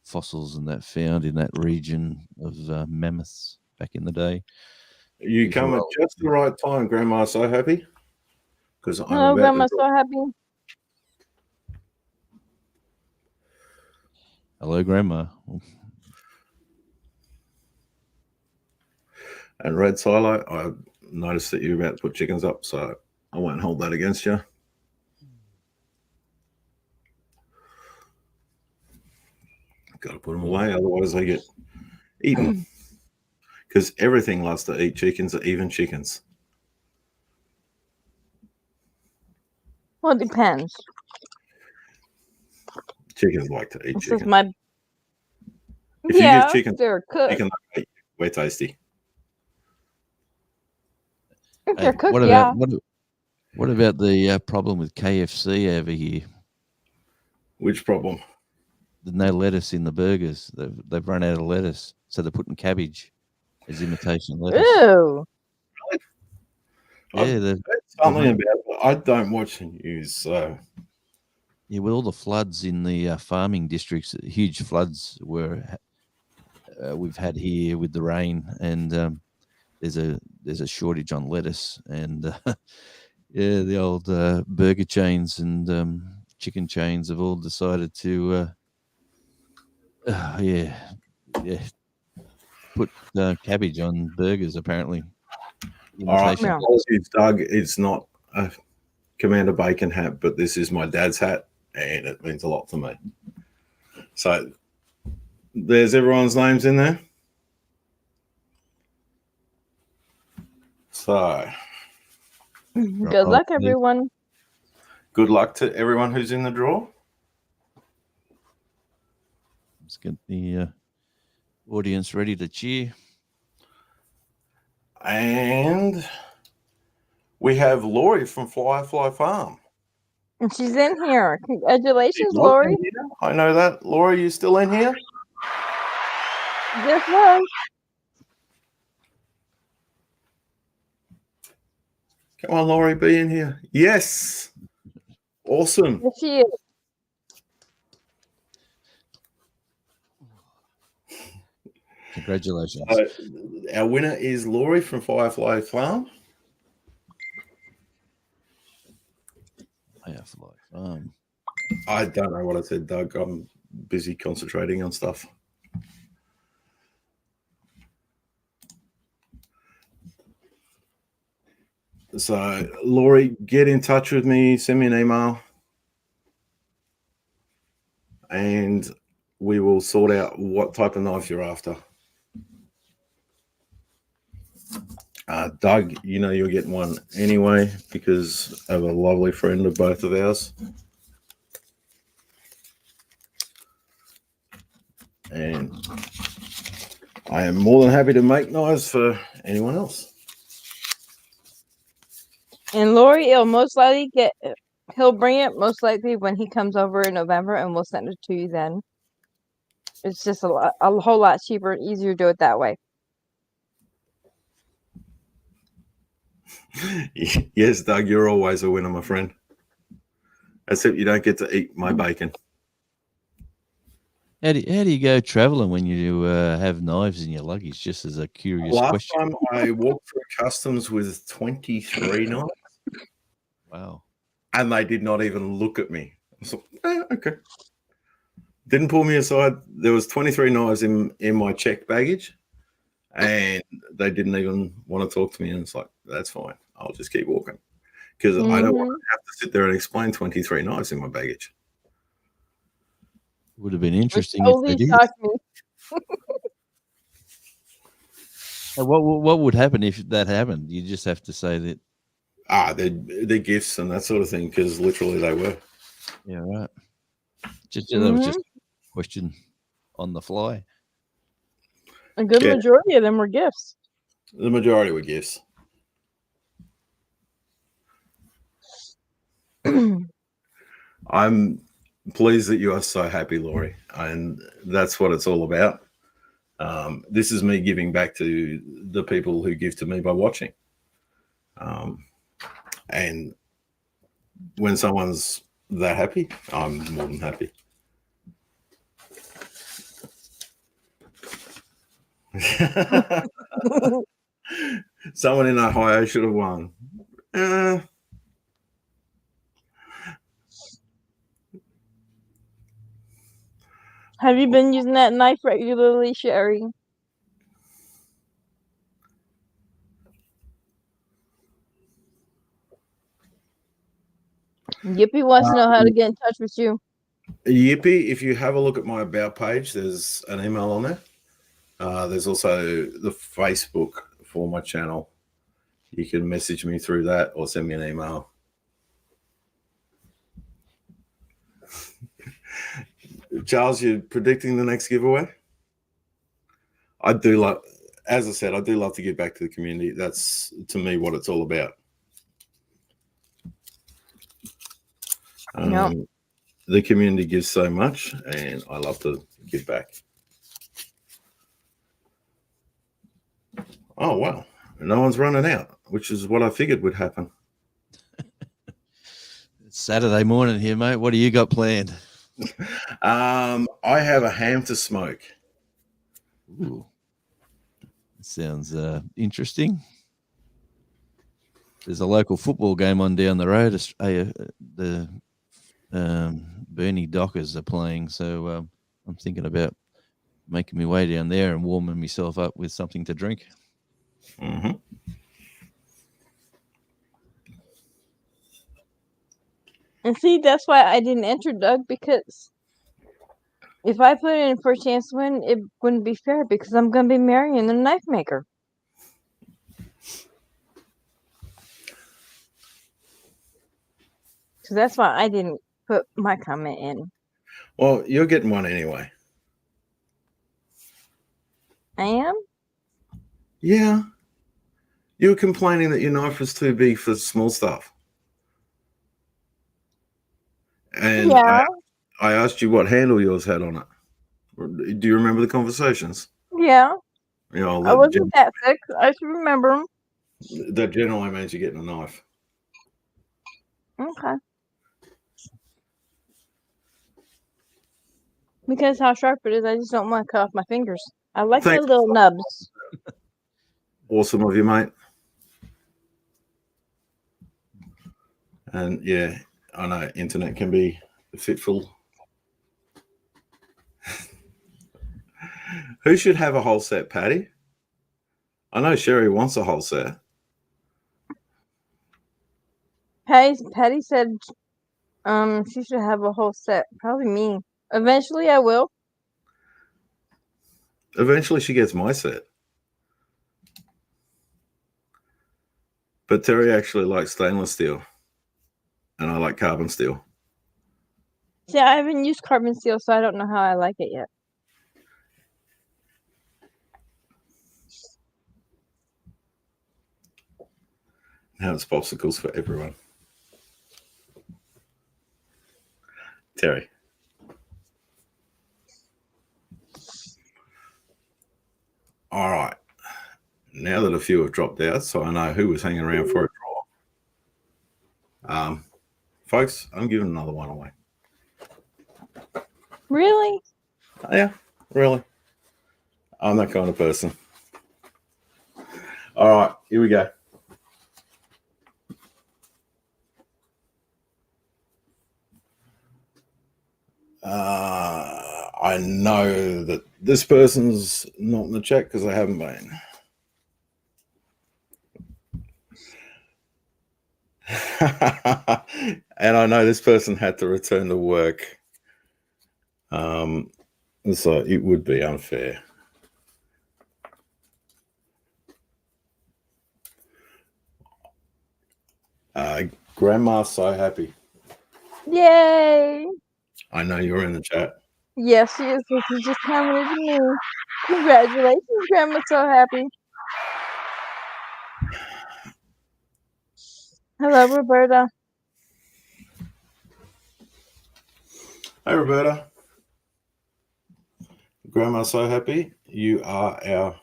fossils and that found in that region of mammoths back in the day. You come at just the right time, Grandma's so happy. Because Grandma's so happy. Hello, Grandma. And Red Silo, I noticed that you're about to put chickens up, so I won't hold that against you. Got to put them away, otherwise they get eaten. Because everything loves to eat chickens, even chickens. Well, it depends. Chickens like to eat This is chicken. my. If you Yeah, give chicken, they're cooked. chicken we're tasty. If Hey, they're cooked, what yeah. about what about the problem with KFC over here? Which problem? There's no lettuce in the burgers. They've run out of lettuce, so they're putting cabbage as imitation lettuce. Ew. Yeah, they've, Something about it. I don't watch the news, so yeah, with all the floods in the farming districts, huge floods we've had here with the rain, and there's a shortage on lettuce, and yeah, the old burger chains and chicken chains have all decided to put cabbage on burgers apparently. all right. Imitation. Yeah. Apologies, Doug. It's not a Commander Bacon hat, but this is my dad's hat, and it means a lot to me. So there's everyone's names in there. So Good luck, Right. everyone. good luck to everyone who's in the draw. Let's get the audience ready to cheer. And we have Laurie from Fly Farm. And she's in here. Congratulations, She's not Lori. in here. I know that. Laurie, you still in here? Yes, well. Come on, Laurie, be in here. Yes. Awesome. Yes, she is. Congratulations. Our winner is Laurie from Firefly Farm. Firefly. I don't know what I said, Doug. I'm busy concentrating on stuff. So, Laurie, get in touch with me. Send me an email. And we will sort out what type of knife you're after. Doug, you know you're getting one anyway because of a lovely friend of both of ours. And I am more than happy to make knives for anyone else. And Lori, he'll most likely he'll bring it most likely when he comes over in November, and we'll send it to you then. It's just a whole lot cheaper and easier to do it that way. Yes, Doug, you're always a winner, my friend. Except you don't get to eat my bacon. How do you go traveling when you have knives in your luggage? Just as a curious Last question. time I walked through customs with 23 knives, Wow. and they did not even look at me. I was like, okay. Didn't pull me aside. There was 23 knives in my checked baggage, and they didn't even want to talk to me. And it's like, that's fine. I'll just keep walking because I don't want to have to sit there and explain 23 knives in my baggage. Would have been interesting if Totally they did. shocked me. What would happen if that happened? You just have to say that. They're gifts and that sort of thing because literally they were. Yeah, right. That was just a question on the fly. A good majority of them were gifts. The majority were gifts. I'm pleased that you are so happy, Laurie, and that's what it's all about. This is me giving back to the people who give to me by watching. And when someone's that happy, I'm more than happy. Someone in Ohio should have won. Have you been using that knife regularly, Sherry? Yippee wants to know how to get in touch with you. Yippee, if you have a look at my About page, there's an email on there. There's also the Facebook for my channel. You can message me through that or send me an email. Charles, you're predicting the next giveaway? I do love, as I said, I do love to give back to the community. That's, to me, what it's all about. Yeah. The community gives so much, and I love to give back. Oh, wow. No one's running out, which is what I figured would happen. It's Saturday morning here, mate. What do you got planned? I have a ham to smoke. Ooh. Sounds interesting. There's a local football game on down the road. The Bernie Dockers are playing, so I'm thinking about making my way down there and warming myself up with something to drink. Mm-hmm. And see, that's why I didn't enter, Doug, because if I put in for a chance to win, it wouldn't be fair because I'm going to be marrying the knife maker. So that's why I didn't put my comment in. Well, you're getting one anyway. I am? Yeah. You were complaining that your knife was too big for small stuff. And Yeah. I asked you what handle yours had on it. Do you remember the conversations? Yeah. You know, I wasn't that sick. I should remember them. that generally means you're getting a knife. Okay. Because how sharp it is, I just don't want to cut off my fingers. I like Thanks. the little nubs. Awesome of you, mate. And yeah, I know internet can be fitful. Who should have a whole set, Patty? I know Sherry wants a whole set. Patty said she should have a whole set. Probably me. Eventually I will. Eventually she gets my set. But Terry actually likes stainless steel. And I like carbon steel. See, I haven't used carbon steel, so I don't know how I like it yet. Now it's popsicles for everyone. Terry. All right. Now that a few have dropped out, so I know who was hanging around for a draw. Folks, I'm giving another one away. Really? Yeah, really. I'm that kind of person. All right, here we go. I know that this person's not in the chat because I haven't been. And I know this person had to return to work. So it would be unfair. Grandma's so happy. Yay! I know you're in the chat. Yes, she is. She's just commented to me. Congratulations, Grandma's so happy. Hello, Roberta. Hey, Roberta. Grandma's so happy. You are our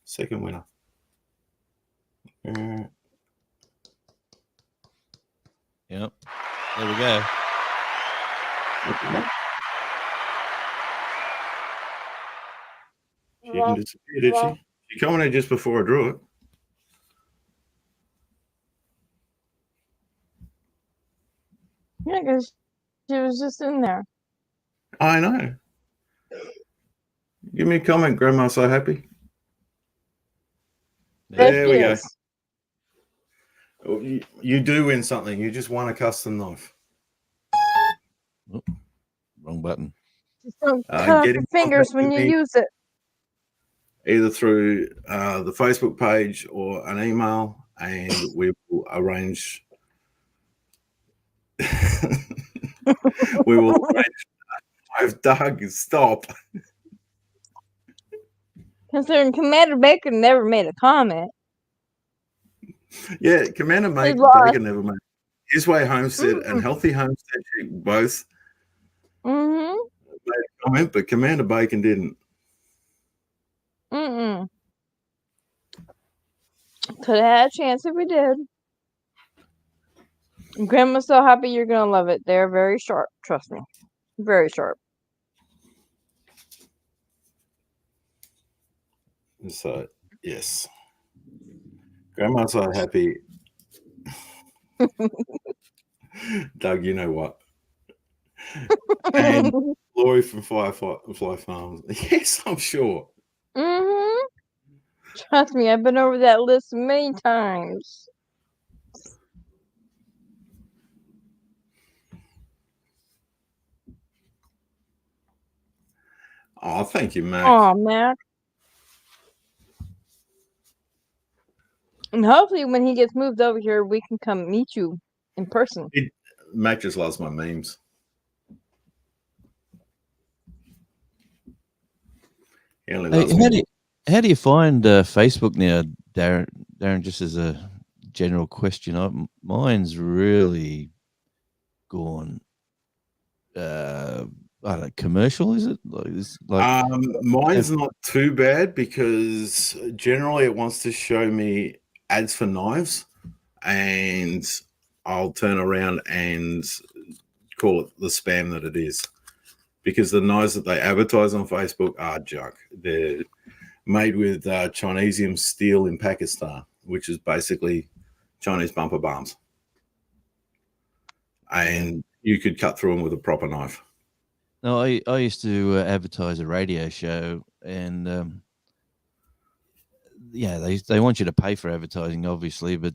second winner. Yep. There we go. She didn't disappear, did she? She commented just before I drew it. Yeah, because she was just in there. I know. Give me a comment, Grandma's so happy. There we go. is. You do win something. You just won a custom knife. Wrong button. Just don't cut off Get your in fingers contact when with you me use it. either through the Facebook page or an email, and we will arrange. We will arrange. I've Doug, stop. Considering Commander Bacon never made a comment. Yeah, Commander He's Bacon lost. never made His Way Homestead and Mm-mm. Healthy Homestead Chick both Mm-hmm. made a comment, but Commander Bacon didn't. Mm-mm. Could have had a chance if we did. Grandma's so happy you're gonna love it. They're very sharp, trust me. Very sharp. So, yes. Grandma's so happy. Doug, you know what? And Lori from Firefly Farms. Yes, I'm sure. Mm-hmm. Trust me, I've been over that list many times. Oh, thank you, Mac. Oh, Mac. And hopefully when he gets moved over here, we can come meet you in person. Mac just loves my memes. He only Hey, loves me. how do you find Facebook now, Darren? Darren, just as a general question, mine's really gone. I don't know, commercial, is it? Mine's not too bad because generally it wants to show me ads for knives, and I'll turn around and call it the spam that it is, because the knives that they advertise on Facebook are junk. They're made with Chinesium steel in Pakistan, which is basically Chinese bumper bombs, and you could cut through them with a proper knife. No, I used to advertise a radio show, and yeah, they want you to pay for advertising, obviously, but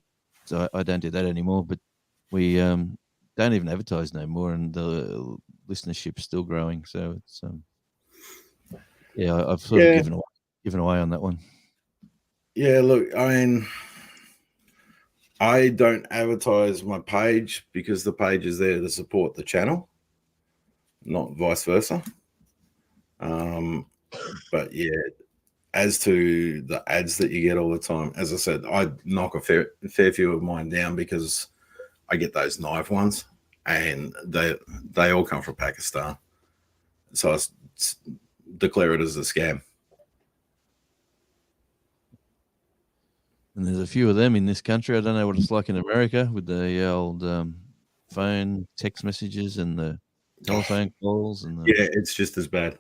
I don't do that anymore. But we don't even advertise no more, and the listenership's still growing. So it's yeah, I've sort of given away on that one. Yeah, look, I mean, I don't advertise my page because the page is there to support the channel, not vice versa. But yeah, as to the ads that you get all the time, as I said, I knock a fair few of mine down because I get those knife ones, and they all come from Pakistan, so I declare it as a scam. And there's a few of them in this country. I don't know what it's like in America with the old phone text messages and the telephone calls. And yeah, it's just as bad.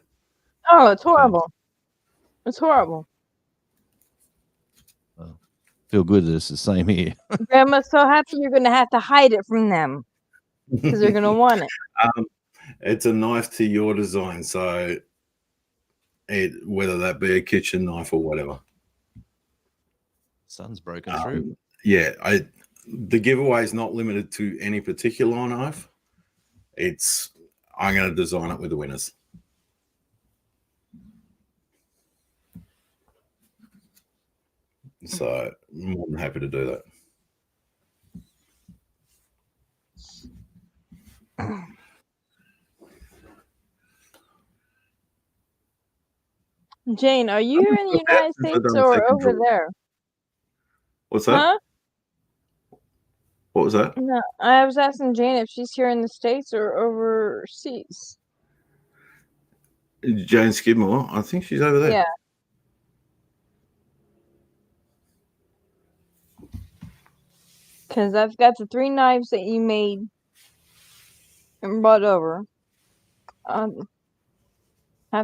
Oh, it's horrible. It's horrible. Well, feel good that it's the same here. Grandma's so happy you're going to have to hide it from them because they're going to want it. It's a knife to your design, so whether that be a kitchen knife or whatever. Sun's broken through. Yeah, the giveaway is not limited to any particular knife. I'm going to design it with the winners. So more than happy to do that. Jane, are you here in the United States or over there? What's that? Huh? What was that? No, I was asking Jane if she's here in the States or overseas. Jane Skidmore. I think she's over there. Yeah. Because I've got the 3 knives that you made and brought over. Have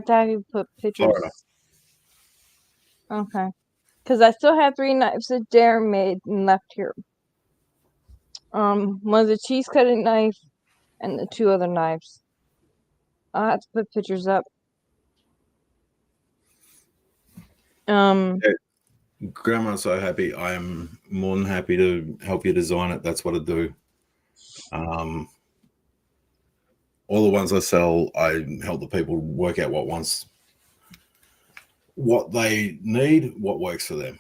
to have you put pictures. Florida. Okay. Because I still have 3 knives that Darren made and left here. One's a cheese cutting knife and the 2 other knives. I'll have to put pictures up. Grandma's so happy. I'm more than happy to help you design it. That's what I do. all the ones I sell, I help the people work out what they need, what works for them.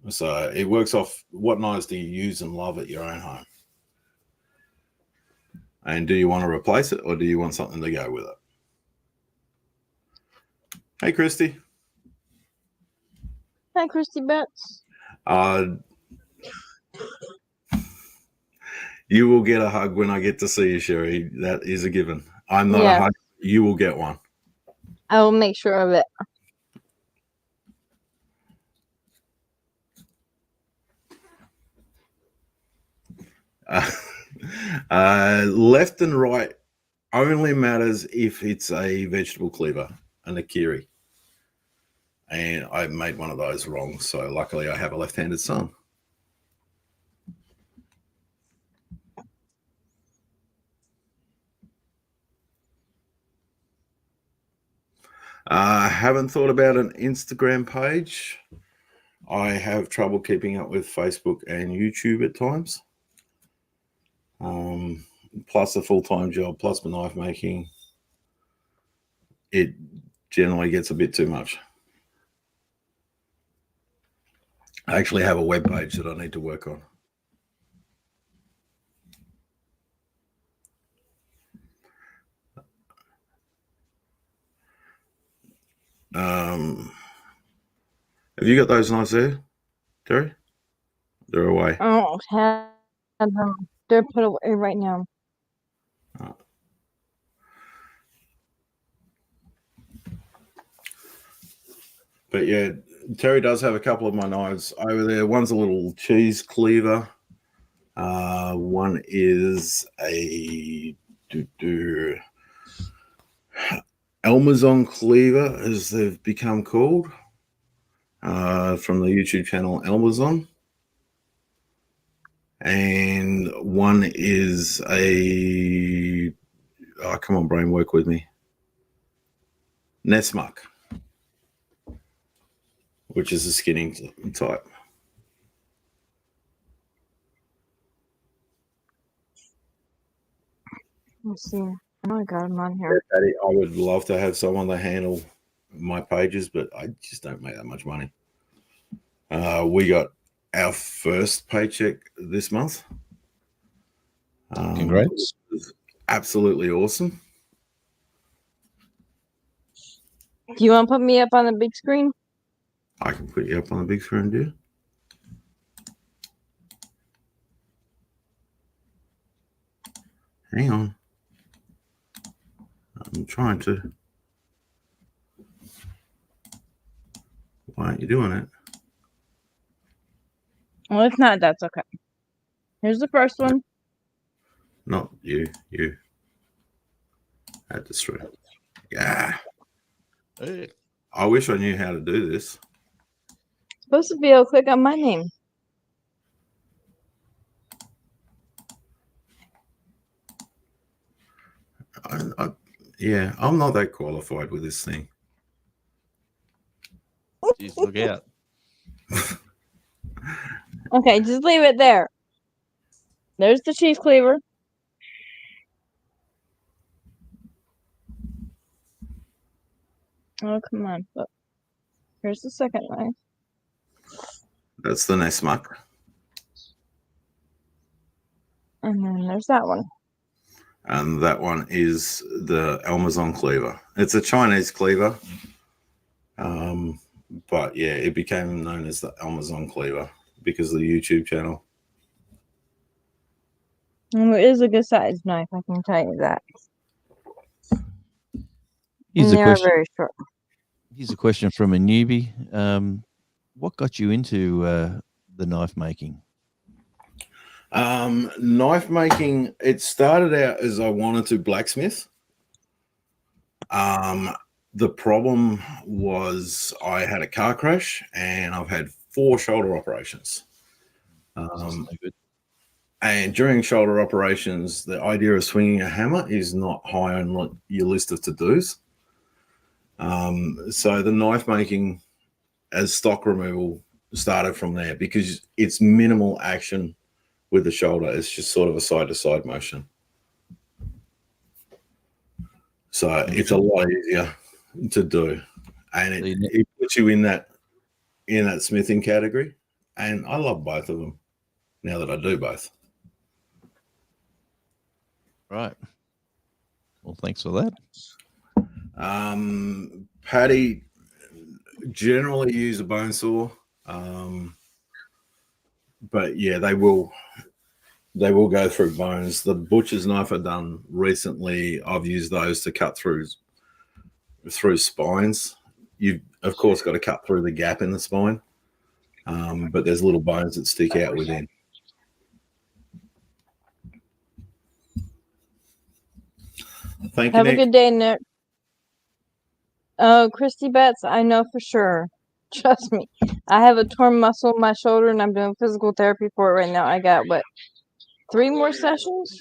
So it works off what knives do you use and love at your own home. And do you want to replace it or do you want something to go with it? Hey, Christy. Hi, Christy Betts. You will get a hug when I get to see you, Sherry. That is a given. I'm not Yeah. a hug. You will get one. I will make sure of it. Left and right only matters if it's a vegetable cleaver, an akiri. And I made one of those wrong. So luckily I have a left-handed son. I haven't thought about an Instagram page. I have trouble keeping up with Facebook and YouTube at times. Plus a full-time job, plus my knife making. It generally gets a bit too much. I actually have a web page that I need to work on. Have you got those knives there, Terry? They're away. I don't have them. They're put away right now. But yeah, Terry does have a couple of my knives over there. One's a little cheese cleaver. One is a Elmazon cleaver, as they've become called, from the YouTube channel Elmazon. And one is a, oh, come on, brain, work with me. Nesmuck, which is a skinning type. Let's see. I know I got them on here. I would love to have someone to handle my pages, but I just don't make that much money. We got our first paycheck this month. Congrats. Absolutely awesome. Do you want to put me up on the big screen? I can put you up on the big screen, dude. Hang on. I'm trying to. Why aren't you doing it? Well, if not, that's okay. Here's the first one. Not you. You. Had to straight. Yeah. Hey. I wish I knew how to do this. Supposed to be able to click on my name. Yeah, I'm not that qualified with this thing. Jeez, look out. Okay, just leave it there. There's the cheese cleaver. Oh, come on. Look. Here's the second knife. That's the Nesmuck. And then there's that one. And that one is the Elmazon cleaver. It's a Chinese cleaver. But yeah, it became known as the Elmazon cleaver because of the YouTube channel. And it is a good sized knife, I can tell you that. Here's And a they are question. very short. Here's a question from a newbie. What got you into the knife making? Knife making, it started out as I wanted to blacksmith. The problem was I had a car crash and I've had 4 shoulder operations. That's no good. And during shoulder operations, the idea of swinging a hammer is not high on your list of to-dos. So the knife making as stock removal started from there because it's minimal action with the shoulder. It's just sort of a side-to-side motion. So it's a lot easier to do, and So you it puts you in that smithing category. And I love both of them now that I do both. Right. Well, thanks for that. Paddy generally use a bone saw, but yeah, they will go through bones. The butcher's knife I've done recently, I've used those to cut through spines. You've of course got to cut through the gap in the spine, but there's little bones that stick out within. Thank you, Have a Nick. good day, Nick. Oh, Christy Betts, I know for sure. Trust me. I have a torn muscle in my shoulder and I'm doing physical therapy for it right now. I got 3 more sessions?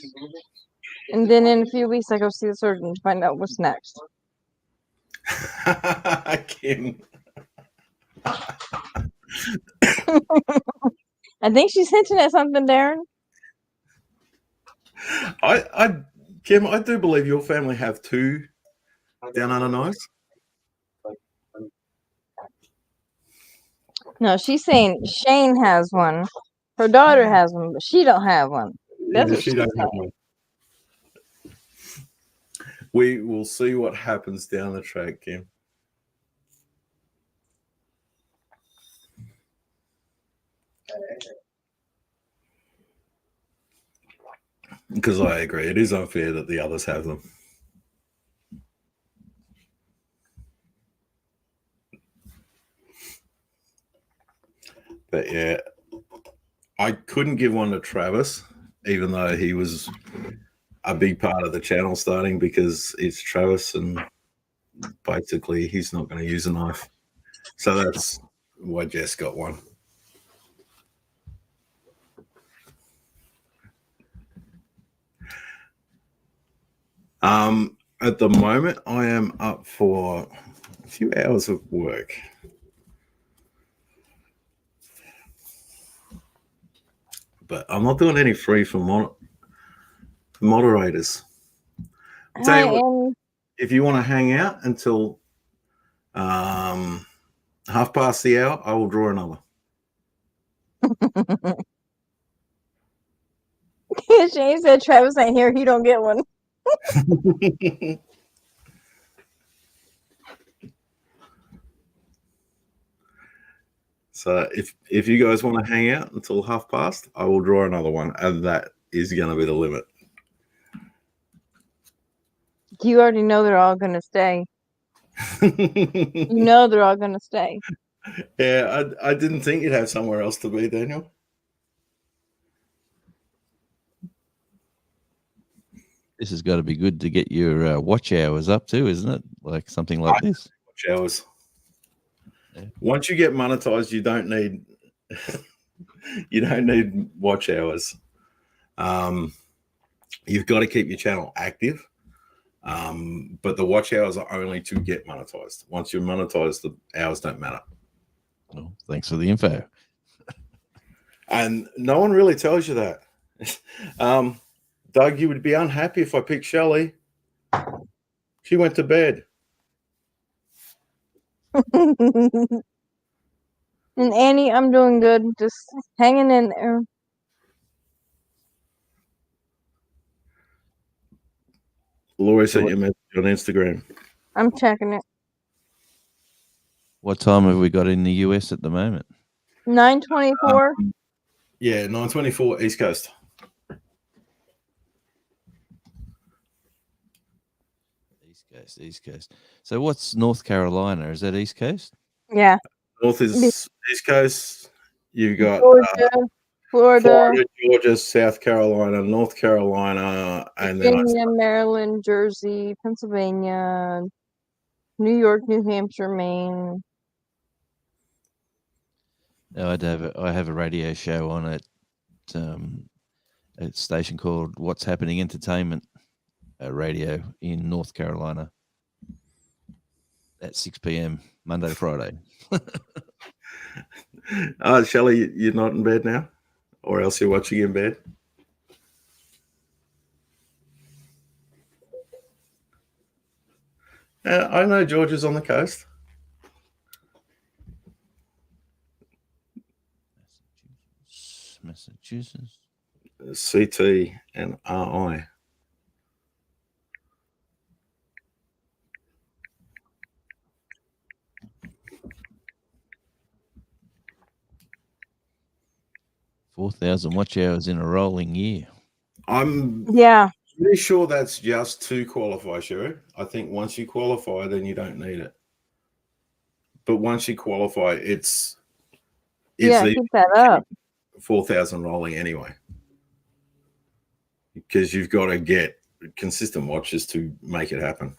And then in a few weeks I go see the surgeon to find out what's next. Kim. I think she's hinting at something, Darren. Kim, I do believe your family have 2 down under knives. No, she's saying Shane has one. Her daughter has one, but she don't have one. That's what she she's don't have saying. one. We will see what happens down the track, Kim. Because I agree, it is unfair that the others have them. But yeah, I couldn't give one to Travis, even though he was a big part of the channel starting, because it's Travis and basically he's not going to use a knife. So that's why Jess got one. At the moment, I am up for a few hours of work. But I'm not doing any free for moderators. I'll tell you what, if you want to hang out until 1/2 past the hour, I will draw another. Shane said Travis ain't here, he don't get one. So if you guys want to hang out until 1/2 past, I will draw another one, and that is going to be the limit. You already know they're all going to stay. You know they're all going to stay. Yeah, I didn't think you'd have somewhere else to be, Daniel. This has got to be good to get your watch hours up too, isn't it? Like something like this. Watch hours. Yeah. Once you get monetized, you don't need watch hours. You've got to keep your channel active. But the watch hours are only to get monetized. Once you're monetized, the hours don't matter. Well, thanks for the info. And no one really tells you that. Doug, you would be unhappy if I picked Shelley. She went to bed. And Annie, I'm doing good. Just hanging in there. Lori sent you a message on Instagram. I'm checking it. What time have we got in the US at the moment? 9:24. Yeah, 9:24 East Coast. East Coast. So what's North Carolina? Is that East Coast? Yeah. North is East Coast. You've got Florida, Georgia, South Carolina, North Carolina, and Virginia, Maryland, Jersey, Pennsylvania, New York, New Hampshire, Maine. No, I have a radio show on at a station called What's Happening Entertainment Radio in North Carolina at 6 p.m. Monday to Friday. Shelley, you're not in bed now, or else you're watching in bed. I know Georgia's on the coast. Massachusetts. CT and RI. $4,000 watch hours in a rolling year. I'm Yeah. pretty sure that's just to qualify, Sherry. I think once you qualify, then you don't need it. But once you qualify, it's Yeah, the keep that up. 4,000 rolling anyway. Because you've got to get consistent watches to make it happen.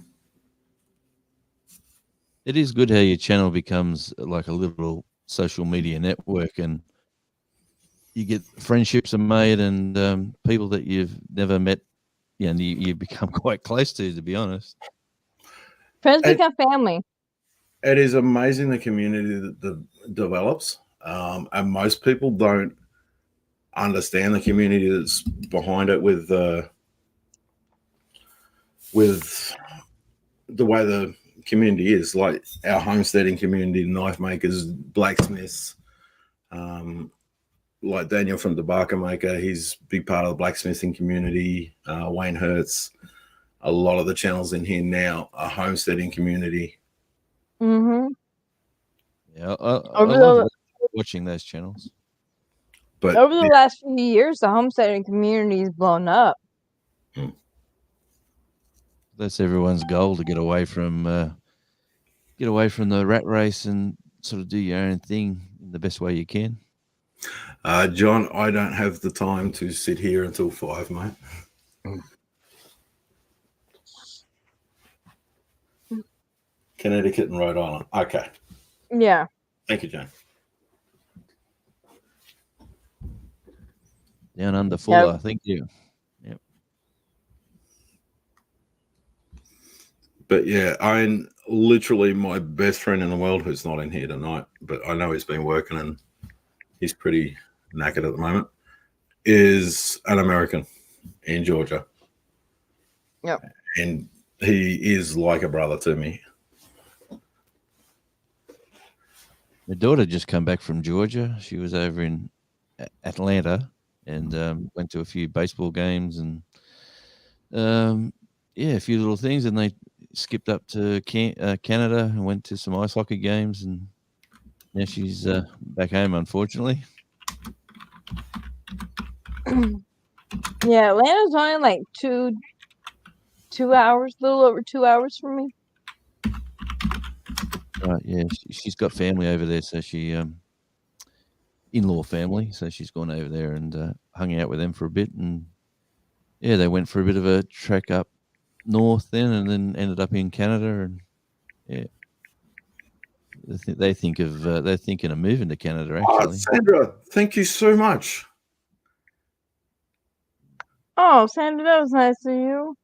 It is good how your channel becomes like a little social media network, and you get friendships are made, and people that you've never met, and you become quite close to be honest. Friends And- become family. It is amazing the community that develops, and most people don't understand the community that's behind it with the way the community is, like our homesteading community, knife makers, blacksmiths, like Daniel from the Barker Maker. He's a big part of the blacksmithing community. Wayne Hertz. A lot of the channels in here now are homesteading community. Mm-hmm. Yeah, I Over love watching those channels. But Over the last few years, the homesteading community has blown up. That's everyone's goal, to get away from the rat race and sort of do your own thing in the best way you can. John, I don't have the time to sit here until 5, mate. Connecticut and Rhode Island. Okay. Yeah. Thank you, John. Down under Fuller. Thank you. Yep. But yeah, I'm literally my best friend in the world who's not in here tonight, but I know he's been working and he's pretty knackered at the moment, is an American in Georgia. Yep. And he is like a brother to me. My daughter just come back from Georgia. She was over in Atlanta and went to a few baseball games and a few little things. And they skipped up to Canada and went to some ice hockey games. And now she's back home, unfortunately. Yeah, Atlanta's only like 2 hours, a little over 2 hours from me. Right, yeah, she's got family over there, so she in-law family, so she's gone over there and hung out with them for a bit, and yeah, they went for a bit of a trek up north then, and then ended up in Canada, and yeah, they're thinking of moving to Canada actually. Sandra, thank you so much. Oh, Sandra, that was nice of you.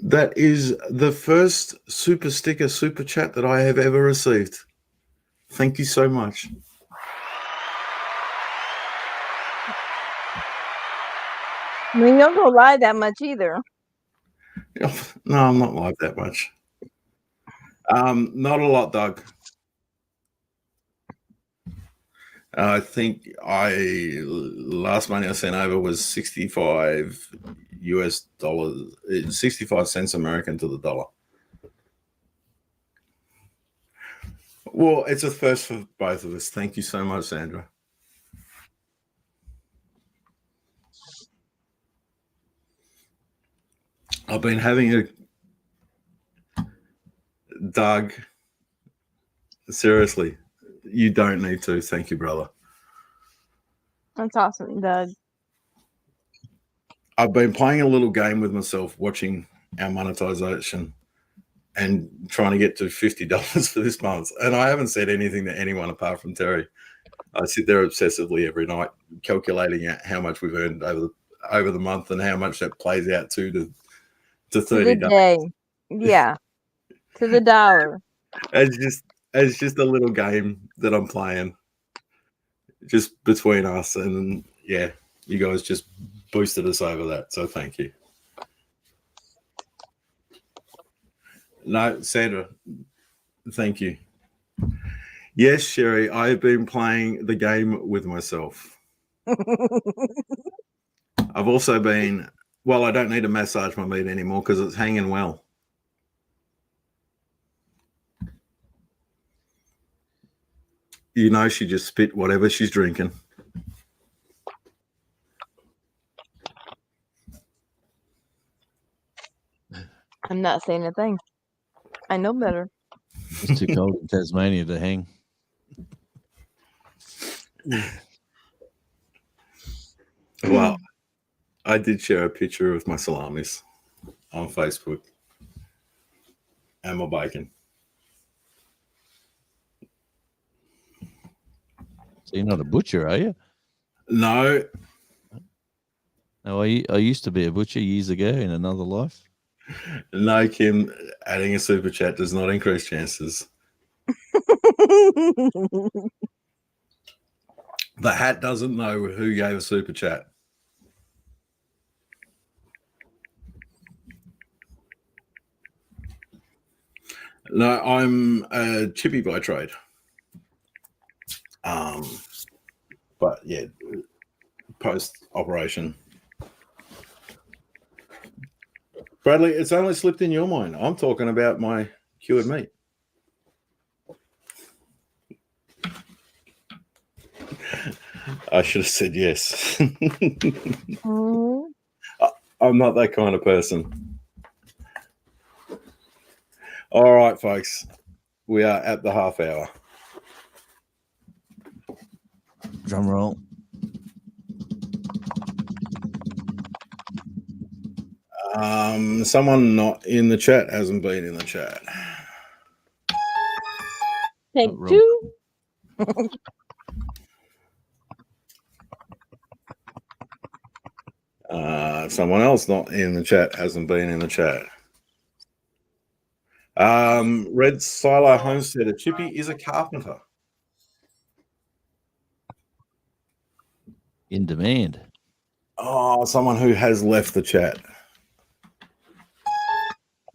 That is the first super sticker super chat that I have ever received. Thank you so much. I mean, you don't go live that much either. No, I'm not live that much. Not a lot, Doug. I think last money I sent over was $65 US, 65 cents American to the dollar. Well, it's a first for both of us. Thank you so much, Sandra. I've been having Doug, seriously, you don't need to. Thank you, brother. That's awesome, Doug. I've been playing a little game with myself, watching our monetization and trying to get to $50 for this month. And I haven't said anything to anyone apart from Terry. I sit there obsessively every night calculating out how much we've earned over the month and how much that plays out to $30. To the day. Yeah. To the dollar. It's just a little game that I'm playing just between us. And yeah, you guys just boosted us over that. So thank you. No, Sandra, thank you. Yes, Sherry, I've been playing the game with myself. I've also been, well, I don't need to massage my meat anymore because it's hanging well. You know, she just spit whatever she's drinking. I'm not saying a thing. I know better. It's too cold in Tasmania to hang. Well, I did share a picture of my salamis on Facebook and my bacon. So you're not a butcher, are you? No, No, I used to be a butcher years ago in another life. no, Kim, adding a super chat does not increase chances. The hat doesn't know who gave a super chat. No, I'm a chippy by trade. But yeah, post operation. Bradley, it's only slipped in your mind. I'm talking about my cured meat. I should have said yes. Mhm. I'm not that kind of person. All right, folks. We are at the half hour. Drum roll. Someone not in the chat hasn't been in the chat. Take Wrong. two. Someone else not in the chat hasn't been in the chat. Red Silo Homesteader. Chippy is a carpenter. In demand. Oh, someone who has left the chat.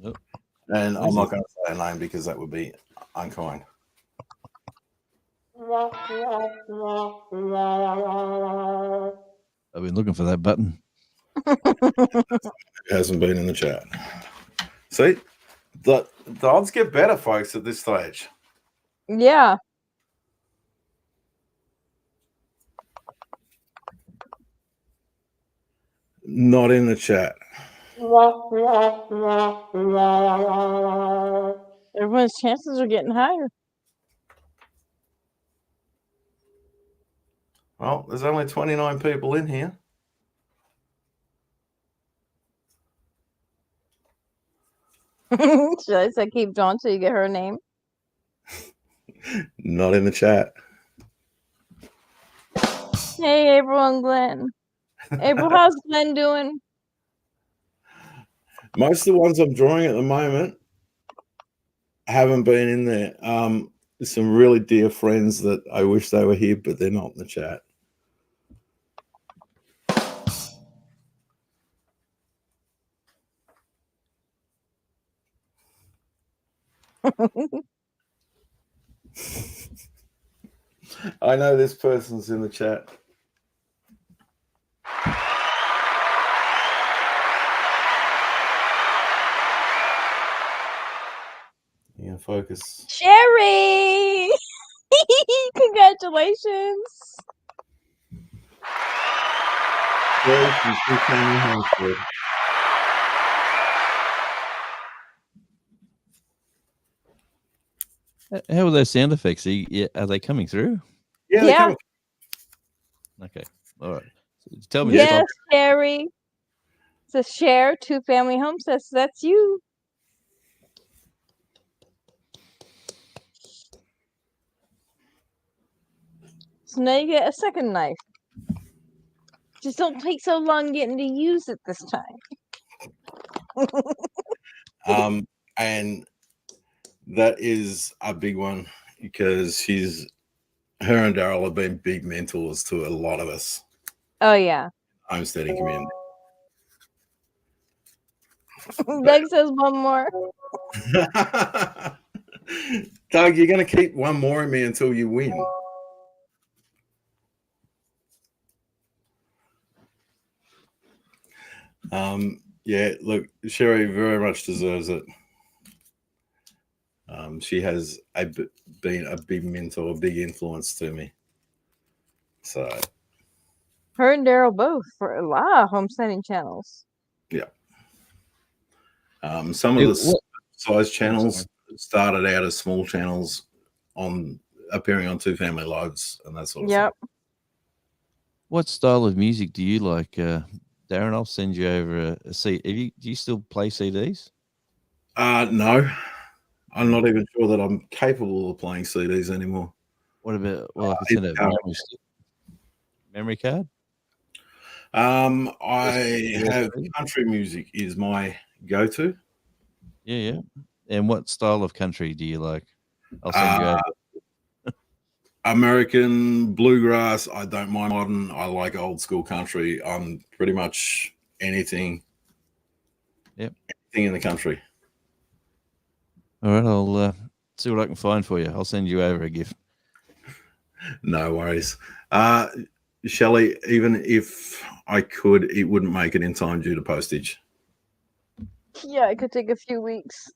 Oh. And I'm Is not it? going to say a name because that would be unkind. I've been looking for that button. It hasn't been in the chat. See, the odds get better, folks, at this stage. Yeah. Not in the chat. Everyone's chances are getting higher. Well, there's only 29 people in here. Should I say keep John till you get her name? Not in the chat. Hey, April and Glenn. April, how's Glenn doing? Most of the ones I'm drawing at the moment haven't been in there. There's some really dear friends that I wish they were here, but they're not in the chat. I know this person's in the chat. Yeah, focus. Sherry! Congratulations. Very from Family Homestead. How are those sound effects? Are they coming through? Yeah, Yeah. Come. Okay. All right. So tell me to Yes, stop. Sherry. It's a share two family homesteads. So that's you. So now you get a second knife. Just don't take so long getting to use it this time. And that is a big one because her and Daryl have been big mentors to a lot of us Oh yeah. homesteading community. Doug says one more. Doug, you're going to keep one more in me until you win. Yeah, look, Sherry very much deserves it. She has been a big mentor, a big influence to me. So, Her and Daryl both for a lot of homesteading channels. yeah. Some of the What- size channels started out as small channels on appearing on Two Family Lives and that sort of Yep. thing. What style of music do you like, Darren? I'll send you over a CD. Do you still play CDs? No, I'm not even sure that I'm capable of playing CDs anymore. What about? Well, I could send a memory card. I have country music is my go-to. Yeah. And what style of country do you like? I'll send you over. American bluegrass. I don't mind modern. I like old school country. I'm pretty much anything. Yep. Anything in the country. All right, I'll see what I can find for you. I'll send you over a gift. No worries. Shelley, even if I could, it wouldn't make it in time due to postage. Yeah, it could take a few weeks.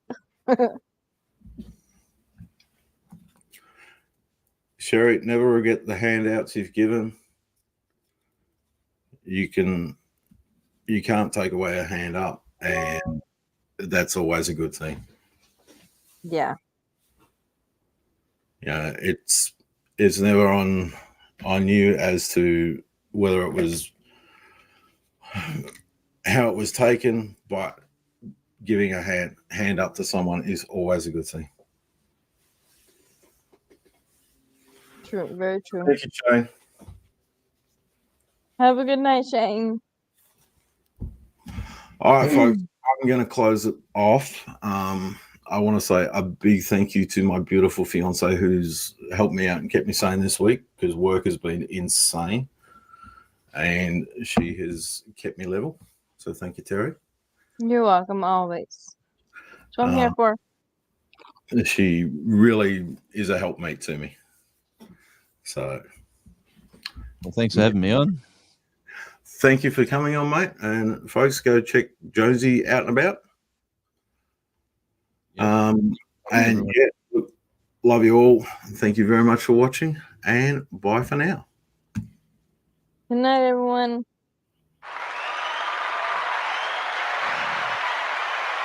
Sherry, never forget the handouts you've given. You can't take away a hand up, and that's always a good thing. Yeah. Yeah, it's never on you as to whether it was how it was taken, but giving a hand up to someone is always a good thing. True. Very true. Thank you, Shane. Have a good night, Shane. All right, folks, I'm going to close it off. I want to say a big thank you to my beautiful fiance who's helped me out and kept me sane this week because work has been insane and she has kept me level. So thank you, Terry. You're welcome, always. That's what I'm here for. She really is a helpmate to me. So, Well, thanks for having me on. thank you for coming on, mate. And folks, go check Jonesy out and about. Yep. And yeah, look, love you all. Thank you very much for watching, and bye for now. Good night, everyone.